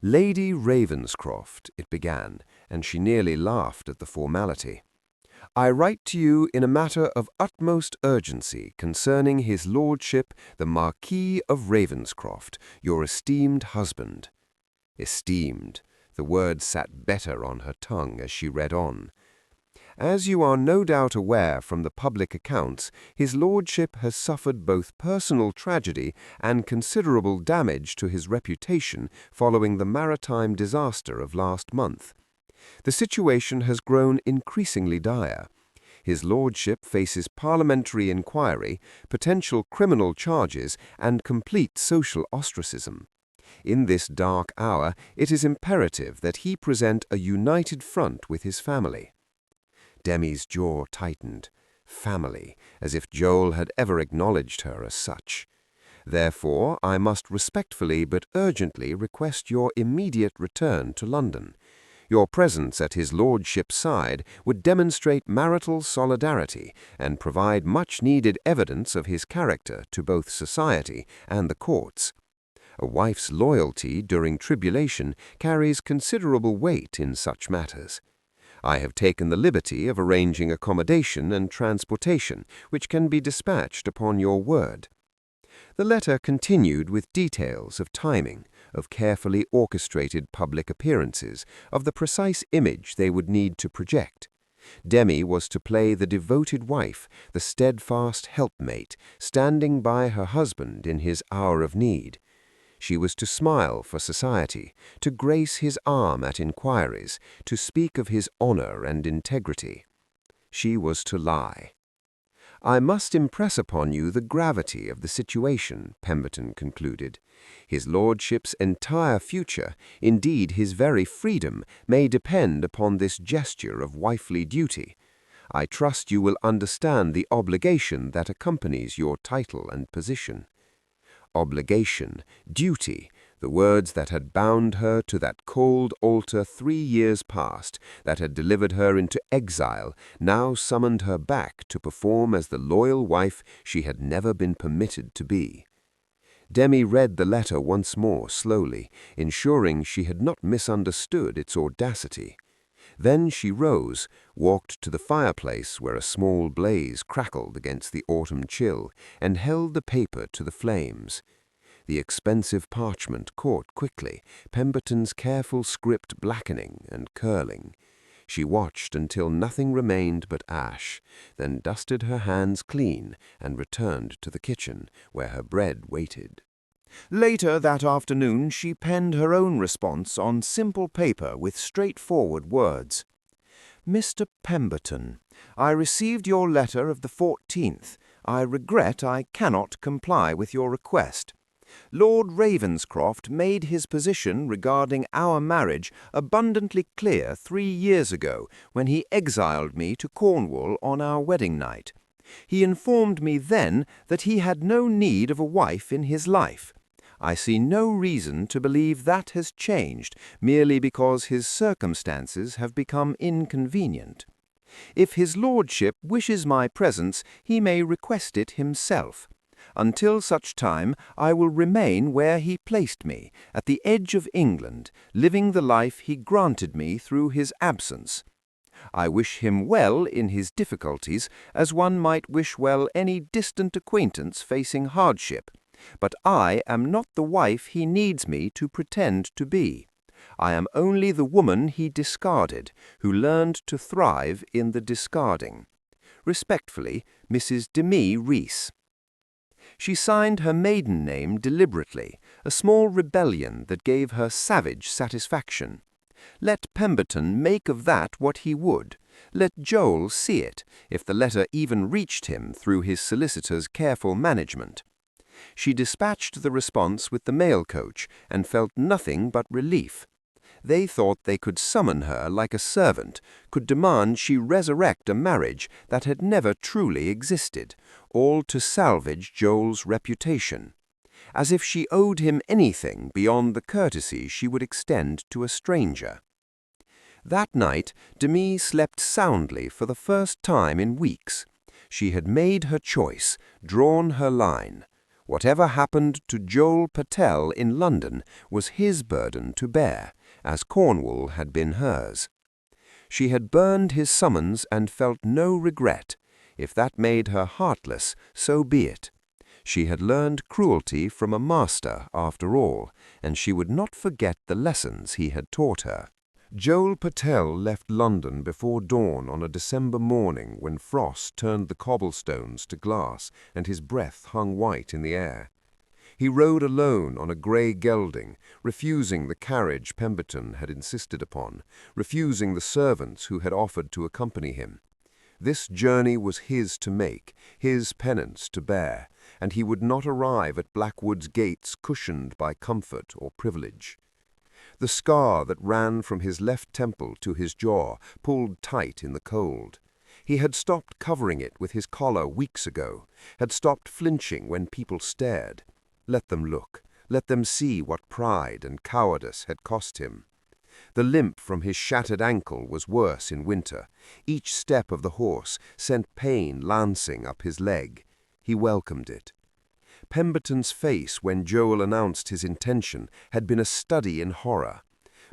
"Lady Ravenscroft," it began, and she nearly laughed at the formality. I write to you in a matter of utmost urgency concerning his lordship, the Marquis of Ravenscroft, your esteemed husband. Esteemed. The word sat better on her tongue as she read on. As you are no doubt aware from the public accounts, his lordship has suffered both personal tragedy and considerable damage to his reputation following the maritime disaster of last month. The situation has grown increasingly dire. His lordship faces parliamentary inquiry, potential criminal charges, and complete social ostracism. In this dark hour, it is imperative that he present a united front with his family. Demi's jaw tightened. Family, as if Joel had ever acknowledged her as such. Therefore, I must respectfully but urgently request your immediate return to London. Your presence at his lordship's side would demonstrate marital solidarity and provide much-needed evidence of his character to both society and the courts. A wife's loyalty during tribulation carries considerable weight in such matters. I have taken the liberty of arranging accommodation and transportation, which can be dispatched upon your word. The letter continued with details of timing, of carefully orchestrated public appearances, of the precise image they would need to project. Demi was to play the devoted wife, the steadfast helpmate, standing by her husband in his hour of need. She was to smile for society, to grace his arm at inquiries, to speak of his honor and integrity. She was to lie. I must impress upon you the gravity of the situation, Pemberton concluded. His lordship's entire future, indeed his very freedom, may depend upon this gesture of wifely duty. I trust you will understand the obligation that accompanies your title and position. Obligation, duty, the words that had bound her to that cold altar 3 years past, that had delivered her into exile, now summoned her back to perform as the loyal wife she had never been permitted to be. Demi read the letter once more slowly, ensuring she had not misunderstood its audacity. Then she rose, walked to the fireplace where a small blaze crackled against the autumn chill, and held the paper to the flames. The expensive parchment caught quickly, Pemberton's careful script blackening and curling. She watched until nothing remained but ash, then dusted her hands clean and returned to the kitchen, where her bread waited. Later that afternoon she penned her own response on simple paper with straightforward words. Mr. Pemberton, I received your letter of the 14th. I regret I cannot comply with your request. Lord Ravenscroft made his position regarding our marriage abundantly clear 3 years ago when he exiled me to Cornwall on our wedding night. He informed me then that he had no need of a wife in his life. I see no reason to believe that has changed merely because his circumstances have become inconvenient. If his lordship wishes my presence, he may request it himself. Until such time, I will remain where he placed me, at the edge of England, living the life he granted me through his absence. I wish him well in his difficulties, as one might wish well any distant acquaintance facing hardship. But I am not the wife he needs me to pretend to be. I am only the woman he discarded, who learned to thrive in the discarding. Respectfully, Mrs. Demi Rees. She signed her maiden name deliberately, a small rebellion that gave her savage satisfaction. Let Pemberton make of that what he would. Let Joel see it, if the letter even reached him through his solicitor's careful management. She dispatched the response with the mail coach and felt nothing but relief. They thought they could summon her like a servant, could demand she resurrect a marriage that had never truly existed, all to salvage Joel's reputation, as if she owed him anything beyond the courtesy she would extend to a stranger. That night, Demi slept soundly for the first time in weeks. She had made her choice, drawn her line. Whatever happened to Joel Patel in London was his burden to bear, as Cornwall had been hers. She had burned his summons and felt no regret. If that made her heartless, so be it. She had learned cruelty from a master, after all, and she would not forget the lessons he had taught her. Joel Patel left London before dawn on a December morning when frost turned the cobblestones to glass and his breath hung white in the air. He rode alone on a grey gelding, refusing the carriage Pemberton had insisted upon, refusing the servants who had offered to accompany him. This journey was his to make, his penance to bear, and he would not arrive at Blackwood's gates cushioned by comfort or privilege. The scar that ran from his left temple to his jaw pulled tight in the cold. He had stopped covering it with his collar weeks ago, had stopped flinching when people stared. Let them look, let them see what pride and cowardice had cost him. The limp from his shattered ankle was worse in winter. Each step of the horse sent pain lancing up his leg. He welcomed it. Pemberton's face when Joel announced his intention had been a study in horror.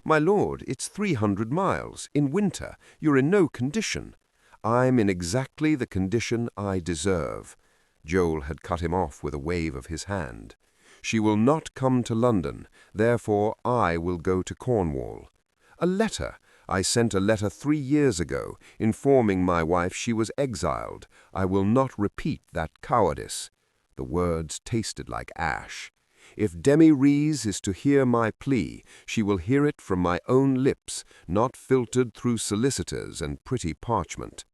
"My lord, it's 300 miles. In winter, you're in no condition." "I'm in exactly the condition I deserve." Joel had cut him off with a wave of his hand. "She will not come to London, therefore I will go to Cornwall." "A letter. I sent a letter 3 years ago, informing my wife she was exiled. I will not repeat that cowardice." The words tasted like ash. "If Demi Rees is to hear my plea, she will hear it from my own lips, not filtered through solicitors and pretty parchment."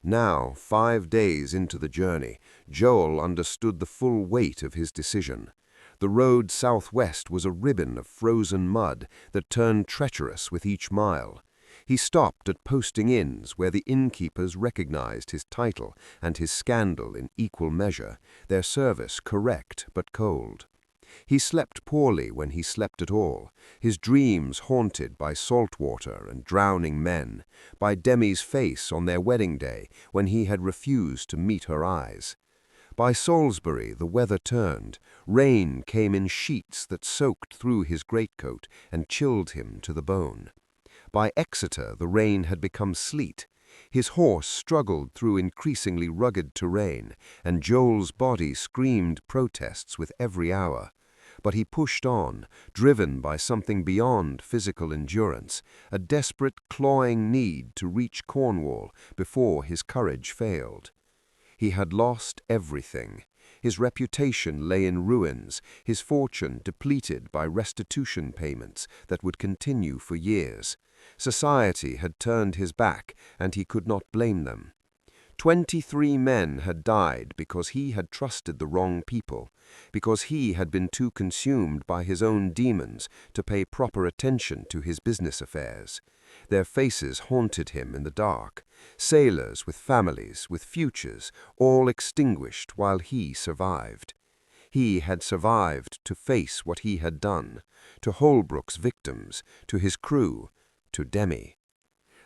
Now, 5 days into the journey, Joel understood the full weight of his decision. The road southwest was a ribbon of frozen mud that turned treacherous with each mile. He stopped at posting inns where the innkeepers recognized his title and his scandal in equal measure, their service correct but cold. He slept poorly when he slept at all, his dreams haunted by salt water and drowning men, by Demi's face on their wedding day when he had refused to meet her eyes. By Salisbury the weather turned. Rain came in sheets that soaked through his greatcoat and chilled him to the bone. By Exeter the rain had become sleet. His horse struggled through increasingly rugged terrain, and Joel's body screamed protests with every hour. But he pushed on, driven by something beyond physical endurance, a desperate, clawing need to reach Cornwall before his courage failed. He had lost everything. His reputation lay in ruins, his fortune depleted by restitution payments that would continue for years. Society had turned his back, and he could not blame them. 23 men had died because he had trusted the wrong people, because he had been too consumed by his own demons to pay proper attention to his business affairs. Their faces haunted him in the dark, sailors with families, with futures, all extinguished while he survived. He had survived to face what he had done, to Holbrook's victims, to his crew, to Demi.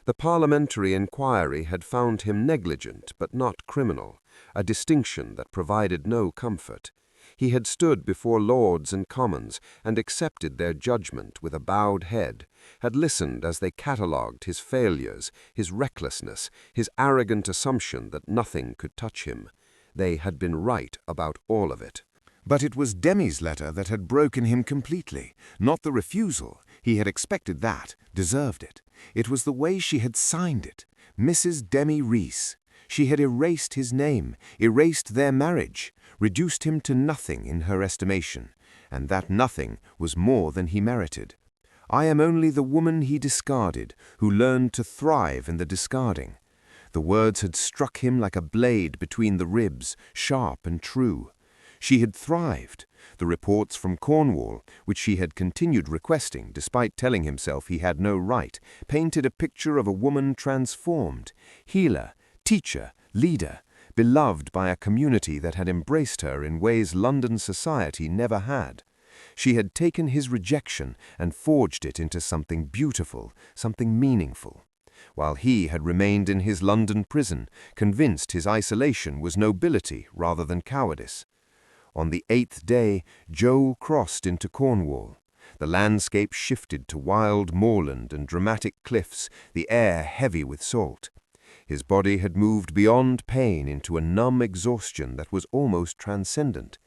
The parliamentary inquiry had found him negligent but not criminal, a distinction that provided no comfort. He had stood before Lords and Commons and accepted their judgment with a bowed head, had listened as they catalogued his failures, his recklessness, his arrogant assumption that nothing could touch him. They had been right about all of it. But it was Demi's letter that had broken him completely, not the refusal. He had expected that, deserved it. It was the way she had signed it, Mrs. Demi Rees. She had erased his name, erased their marriage, reduced him to nothing in her estimation, and that nothing was more than he merited. "I am only the woman he discarded, who learned to thrive in the discarding." The words had struck him like a blade between the ribs, sharp and true. She had thrived. The reports from Cornwall, which she had continued requesting despite telling himself he had no right, painted a picture of a woman transformed, healer, teacher, leader, beloved by a community that had embraced her in ways London society never had. She had taken his rejection and forged it into something beautiful, something meaningful, while he had remained in his London prison, convinced his isolation was nobility rather than cowardice. On the 8th day, Joel crossed into Cornwall. The landscape shifted to wild moorland and dramatic cliffs, the air heavy with salt. His body had moved beyond pain into a numb exhaustion that was almost transcendent.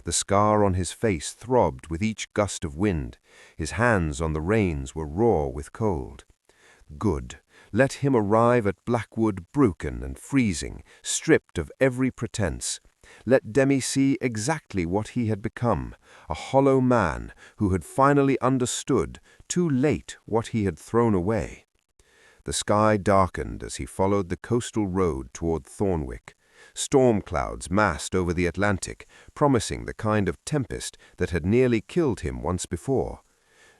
The scar on his face throbbed with each gust of wind. His hands on the reins were raw with cold. Good. Let him arrive at Blackwood broken and freezing, stripped of every pretense. Let Demi see exactly what he had become, a hollow man who had finally understood, too late, what he had thrown away. The sky darkened as he followed the coastal road toward Thornwick. Storm clouds massed over the Atlantic, promising the kind of tempest that had nearly killed him once before.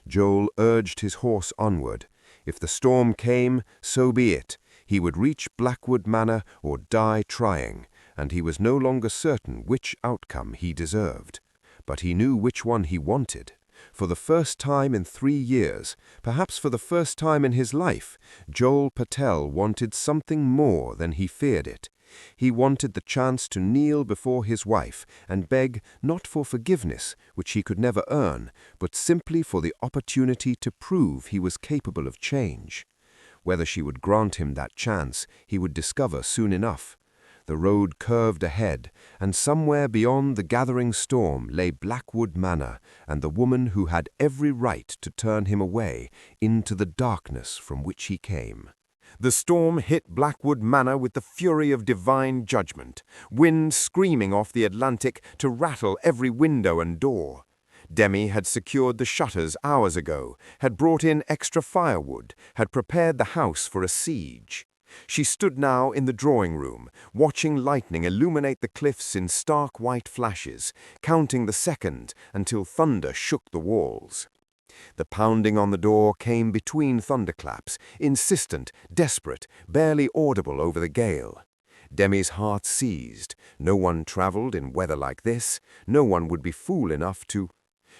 Joel urged his horse onward. If the storm came, so be it. He would reach Blackwood Manor or die trying, and he was no longer certain which outcome he deserved. But he knew which one he wanted. For the first time in 3 years, perhaps for the first time in his life, Joel Patel wanted something more than he feared it. He wanted the chance to kneel before his wife and beg not for forgiveness, which he could never earn, but simply for the opportunity to prove he was capable of change. Whether she would grant him that chance, he would discover soon enough. The road curved ahead, and somewhere beyond the gathering storm lay Blackwood Manor and the woman who had every right to turn him away into the darkness from which he came. The storm hit Blackwood Manor with the fury of divine judgment, wind screaming off the Atlantic to rattle every window and door. Demi had secured the shutters hours ago, had brought in extra firewood, had prepared the house for a siege. She stood now in the drawing room, watching lightning illuminate the cliffs in stark white flashes, counting the second until thunder shook the walls. The pounding on the door came between thunderclaps, insistent, desperate, barely audible over the gale. Demi's heart seized. No one traveled in weather like this. No one would be fool enough to...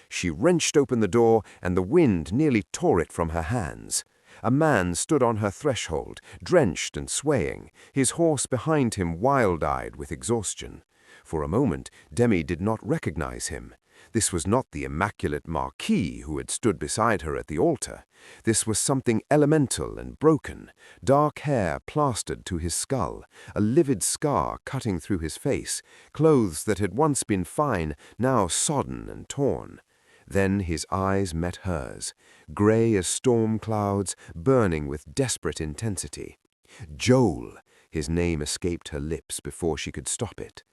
She wrenched open the door, and the wind nearly tore it from her hands. A man stood on her threshold, drenched and swaying, his horse behind him wild-eyed with exhaustion. For a moment, Demi did not recognize him. This was not the immaculate Marquis who had stood beside her at the altar. This was something elemental and broken, dark hair plastered to his skull, a livid scar cutting through his face, clothes that had once been fine, now sodden and torn. Then his eyes met hers, gray as storm clouds, burning with desperate intensity. Joel! His name escaped her lips before she could stop it.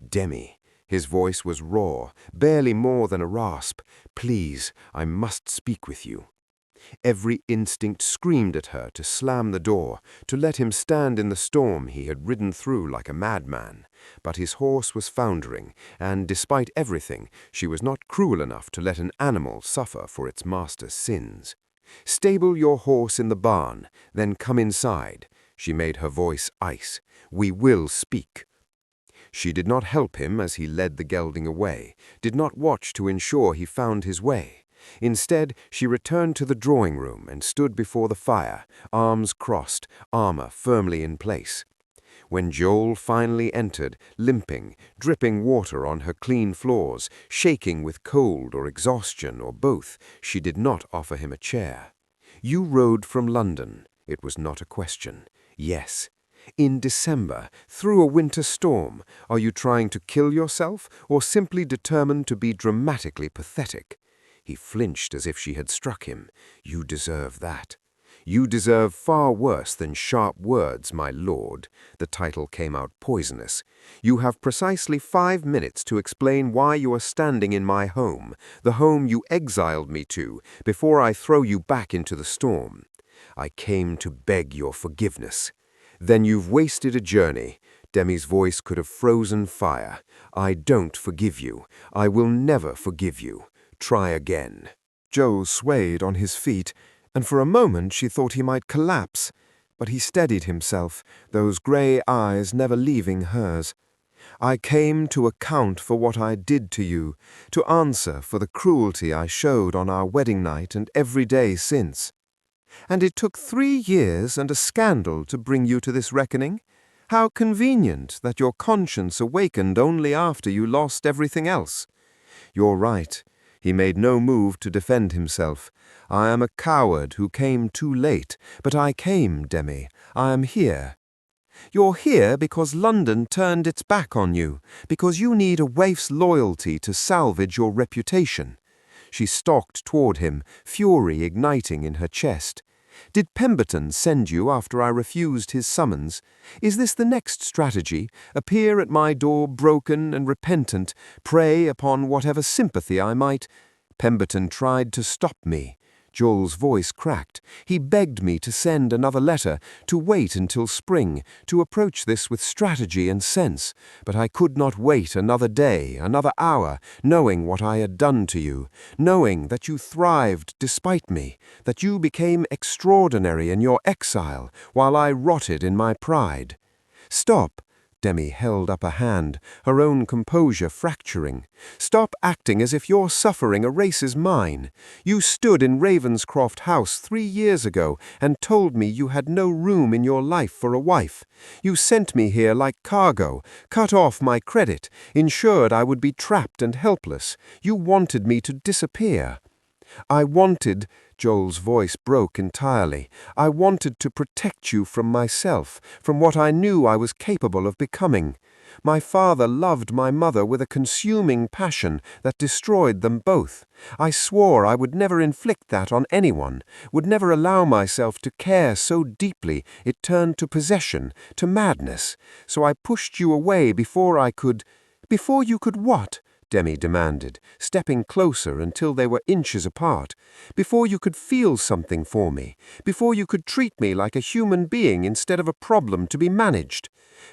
Demi! His voice was raw, barely more than a rasp. Please, I must speak with you. Every instinct screamed at her to slam the door, to let him stand in the storm he had ridden through like a madman. But his horse was foundering, and despite everything, she was not cruel enough to let an animal suffer for its master's sins. "Stable your horse in the barn, then come inside." She made her voice ice. "We will speak." She did not help him as he led the gelding away, did not watch to ensure he found his way. Instead, she returned to the drawing room and stood before the fire, arms crossed, armor firmly in place. When Joel finally entered, limping, dripping water on her clean floors, shaking with cold or exhaustion or both, she did not offer him a chair. "You rode from London." It was not a question. "Yes." "In December, through a winter storm. Are you trying to kill yourself, or simply determined to be dramatically pathetic?" He flinched as if she had struck him. "You deserve that." "You deserve far worse than sharp words, my lord." The title came out poisonous. "You have precisely 5 minutes to explain why you are standing in my home, the home you exiled me to, before I throw you back into the storm." "I came to beg your forgiveness." "Then you've wasted a journey." Demi's voice could have frozen fire. "I don't forgive you. I will never forgive you. Try again." Joel swayed on his feet, and for a moment she thought he might collapse. But he steadied himself, those gray eyes never leaving hers. "I came to account for what I did to you, to answer for the cruelty I showed on our wedding night and every day since." "And it took 3 years and a scandal to bring you to this reckoning? How convenient that your conscience awakened only after you lost everything else." "You're right." He made no move to defend himself. "I am a coward who came too late, but I came, Demi. I am here." "You're here because London turned its back on you, because you need a waif's loyalty to salvage your reputation." She stalked toward him, fury igniting in her chest. "Did Pemberton send you after I refused his summons? Is this the next strategy? Appear at my door broken and repentant, prey upon whatever sympathy I might—" "Pemberton tried to stop me." Joel's voice cracked. "He begged me to send another letter, to wait until spring, to approach this with strategy and sense. But I could not wait another day, another hour, knowing what I had done to you, knowing that you thrived despite me, that you became extraordinary in your exile, while I rotted in my pride." "Stop!" Demi held up a hand, her own composure fracturing. "Stop acting as if your suffering erases mine. You stood in Ravenscroft House 3 years ago and told me you had no room in your life for a wife. You sent me here like cargo, cut off my credit, ensured I would be trapped and helpless. You wanted me to disappear." "I wanted," Joel's voice broke entirely, "I wanted to protect you from myself, from what I knew I was capable of becoming. My father loved my mother with a consuming passion that destroyed them both. I swore I would never inflict that on anyone, would never allow myself to care so deeply it turned to possession, to madness. So I pushed you away before I could—" "Before you could what?" Demi demanded, stepping closer until they were inches apart. "Before you could feel something for me, before you could treat me like a human being instead of a problem to be managed.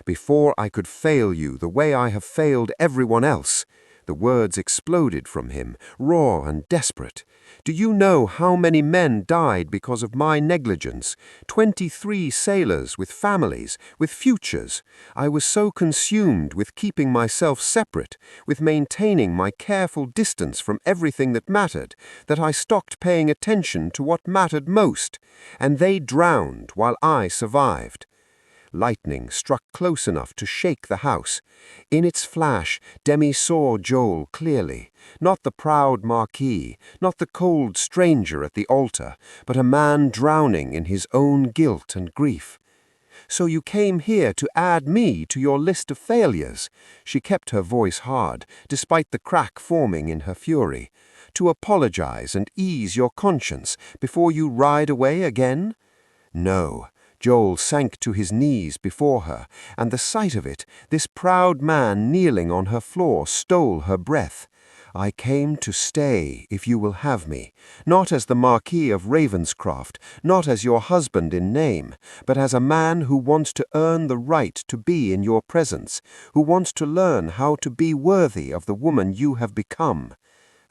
Before I could fail you the way I have failed everyone else." The words exploded from him, raw and desperate. "Do you know how many men died because of my negligence? 23 sailors with families, with futures. I was so consumed with keeping myself separate, with maintaining my careful distance from everything that mattered, that I stopped paying attention to what mattered most. And they drowned while I survived." Lightning struck close enough to shake the house. In its flash, Demi saw Joel clearly. Not the proud Marquis, not the cold stranger at the altar, but a man drowning in his own guilt and grief. "So you came here to add me to your list of failures?" She kept her voice hard, despite the crack forming in her fury. "To apologize and ease your conscience before you ride away again?" "No." Joel sank to his knees before her, and the sight of it, this proud man kneeling on her floor, stole her breath. "I came to stay, if you will have me, not as the Marquis of Ravenscroft, not as your husband in name, but as a man who wants to earn the right to be in your presence, who wants to learn how to be worthy of the woman you have become."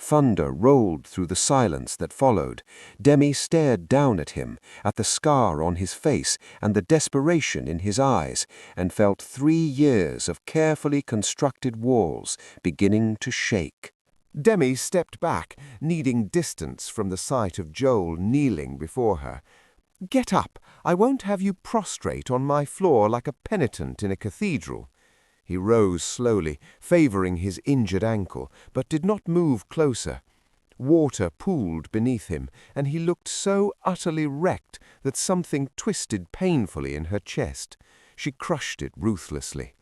Thunder rolled through the silence that followed. Demi stared down at him, at the scar on his face and the desperation in his eyes, and felt 3 years of carefully constructed walls beginning to shake. Demi stepped back, needing distance from the sight of Joel kneeling before her. "Get up. I won't have you prostrate on my floor like a penitent in a cathedral." He rose slowly, favoring his injured ankle, but did not move closer. Water pooled beneath him, and he looked so utterly wrecked that something twisted painfully in her chest. She crushed it ruthlessly.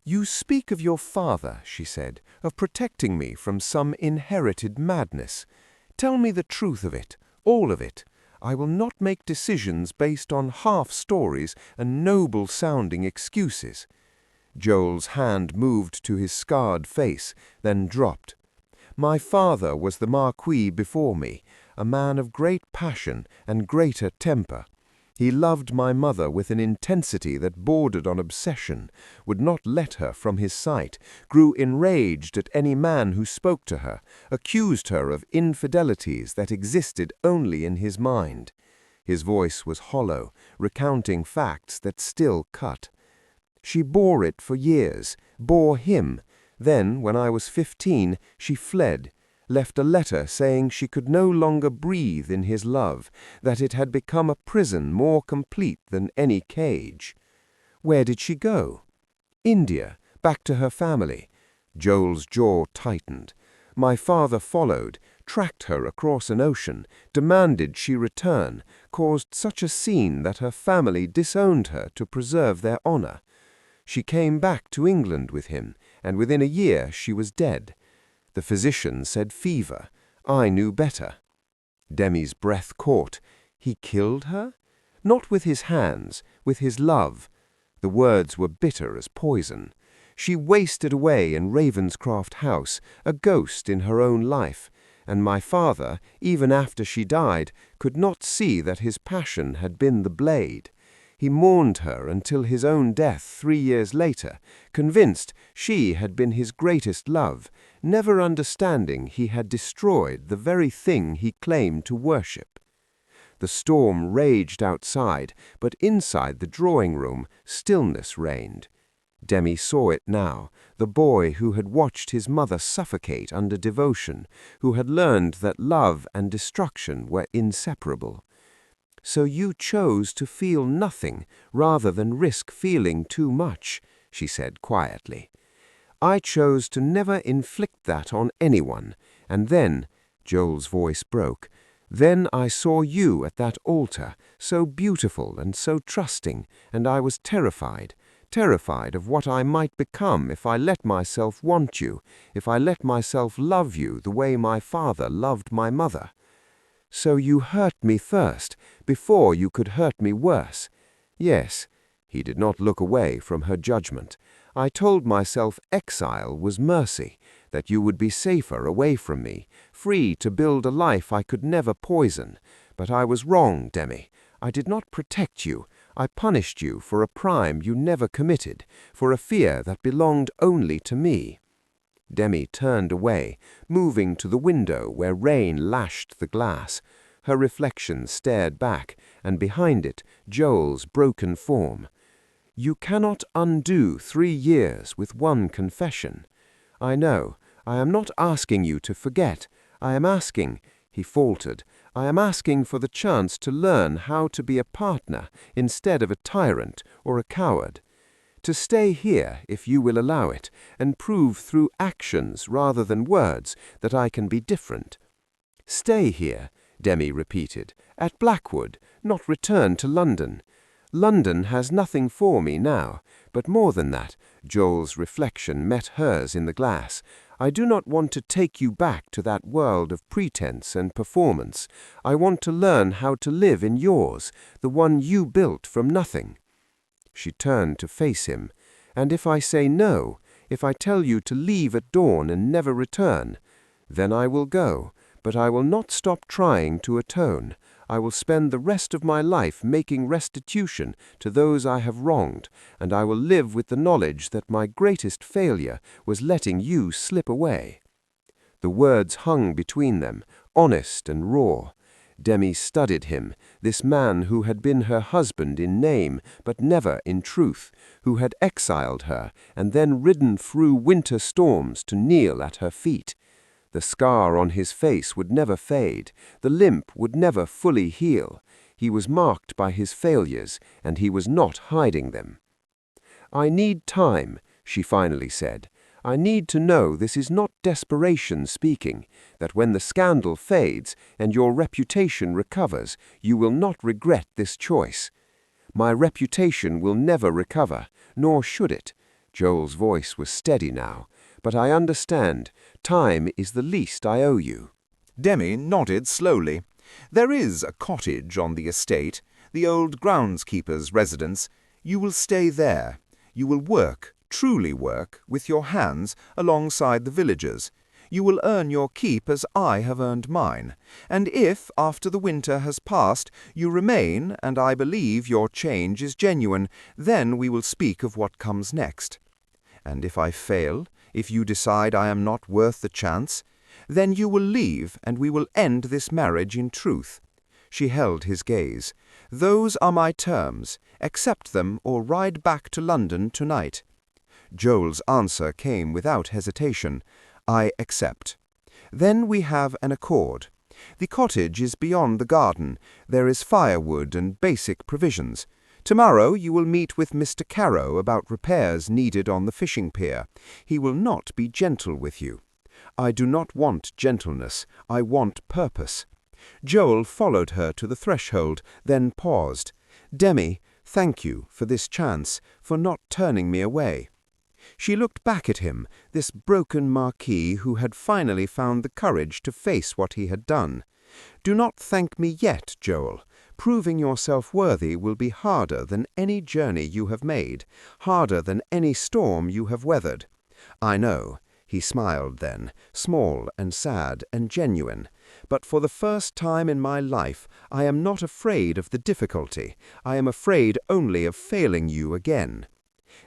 "You speak of your father," she said, "of protecting me from some inherited madness. Tell me the truth of it, all of it. I will not make decisions based on half-stories and noble-sounding excuses." Joel's hand moved to his scarred face, then dropped. "My father was the Marquis before me, a man of great passion and greater temper. He loved my mother with an intensity that bordered on obsession, would not let her from his sight, grew enraged at any man who spoke to her, accused her of infidelities that existed only in his mind." His voice was hollow, recounting facts that still cut. "She bore it for years, bore him. Then, when I was 15, she fled, left a letter saying she could no longer breathe in his love, that it had become a prison more complete than any cage." "Where did she go?" "India, back to her family." Joel's jaw tightened. "My father followed, tracked her across an ocean, demanded she return, caused such a scene that her family disowned her to preserve their honor. She came back to England with him, and within a year she was dead. The physician said fever. I knew better. Demi's breath caught. He killed her? Not with his hands, with his love. The words were bitter as poison. She wasted away in Ravenscroft House, a ghost in her own life, and my father, even after she died, could not see that his passion had been the blade. He mourned her until his own death 3 years later, convinced she had been his greatest love, never understanding he had destroyed the very thing he claimed to worship. The storm raged outside, but inside the drawing-room stillness reigned. Demi saw it now, the boy who had watched his mother suffocate under devotion, who had learned that love and destruction were inseparable. "So you chose to feel nothing rather than risk feeling too much," she said quietly. "I chose to never inflict that on anyone, and then," Joel's voice broke, "then I saw you at that altar, so beautiful and so trusting, and I was terrified of what I might become if I let myself want you, if I let myself love you the way my father loved my mother. So you hurt me first, before you could hurt me worse. Yes." He did not look away from her judgment. "I told myself exile was mercy, that you would be safer away from me, free to build a life I could never poison. But I was wrong, Demi. I did not protect you. I punished you for a crime you never committed, for a fear that belonged only to me." Demi turned away, moving to the window where rain lashed the glass. Her reflection stared back, and behind it, Joel's broken form. "You cannot undo 3 years with one confession. I know. I am not asking you to forget. I am asking," he faltered, "I am asking for the chance to learn how to be a partner instead of a tyrant or a coward. To stay here, if you will allow it, and prove through actions rather than words that I can be different." "Stay here," Demi repeated, "at Blackwood, not return to London. London has nothing for me now, but more than that," Joel's reflection met hers in the glass, "I do not want to take you back to that world of pretense and performance. I want to learn how to live in yours, the one you built from nothing." She turned to face him. "And if I say no, if I tell you to leave at dawn and never return, then I will go, but I will not stop trying to atone. I will spend the rest of my life making restitution to those I have wronged, and I will live with the knowledge that my greatest failure was letting you slip away." The words hung between them, honest and raw. Demi studied him, this man who had been her husband in name, but never in truth, who had exiled her and then ridden through winter storms to kneel at her feet. The scar on his face would never fade, the limp would never fully heal. He was marked by his failures, and he was not hiding them. "I need time," she finally said. "I need to know this is not desperation speaking, that when the scandal fades and your reputation recovers, you will not regret this choice." "My reputation will never recover, nor should it." Joel's voice was steady now. "But I understand. Time is the least I owe you." Demi nodded slowly. "There is a cottage on the estate, the old groundskeeper's residence. You will stay there. You will work, truly work, with your hands alongside the villagers. You will earn your keep as I have earned mine. And if, after the winter has passed, you remain, and I believe your change is genuine, then we will speak of what comes next. And if I fail, if you decide I am not worth the chance, then you will leave and we will end this marriage in truth." She held his gaze. "Those are my terms. Accept them or ride back to London tonight." Joel's answer came without hesitation. "I accept." "Then we have an accord. The cottage is beyond the garden. There is firewood and basic provisions. Tomorrow you will meet with Mr. Carrow about repairs needed on the fishing pier. He will not be gentle with you. I do not want gentleness, I want purpose. Joel followed her to the threshold, then paused. Demi, thank you for this chance, for not turning me away. She looked back at him, this broken Marquis who had finally found the courage to face what he had done. Do not thank me yet, Joel. Proving yourself worthy will be harder than any journey you have made, harder than any storm you have weathered. I know. He smiled then, small and sad and genuine. But for the first time in my life, I am not afraid of the difficulty. I am afraid only of failing you again.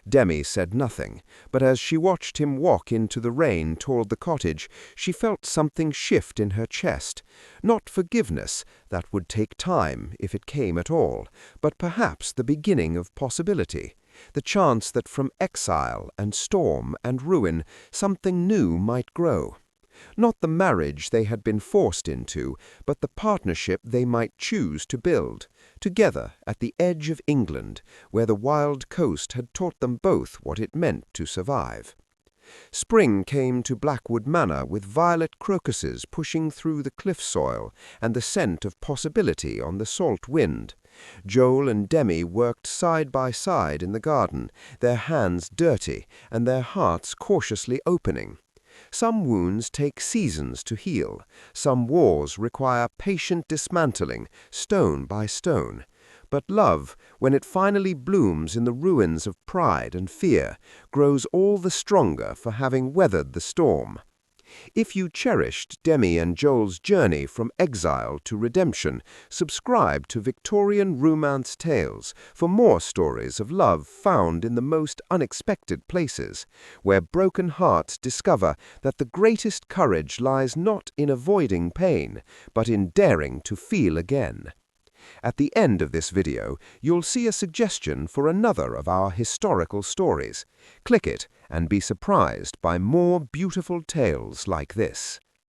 Demi said nothing, but as she watched him walk into the rain toward the cottage, she felt something shift in her chest. Not forgiveness, that would take time, if it came at all, but perhaps the beginning of possibility. The chance that from exile and storm and ruin something new might grow. Not the marriage they had been forced into, but the partnership they might choose to build, together at the edge of England, where the wild coast had taught them both what it meant to survive. Spring came to Blackwood Manor with violet crocuses pushing through the cliff soil and the scent of possibility on the salt wind. Joel and Demi worked side by side in the garden, their hands dirty and their hearts cautiously opening. Some wounds take seasons to heal. Some wars require patient dismantling, stone by stone. But love, when it finally blooms in the ruins of pride and fear, grows all the stronger for having weathered the storm. If you cherished Demi and Joel's journey from exile to redemption, subscribe to Victorian Romance Tales for more stories of love found in the most unexpected places, where broken hearts discover that the greatest courage lies not in avoiding pain, but in daring to feel again. At the end of this video, you'll see a suggestion for another of our historical stories. Click it and be surprised by more beautiful tales like this.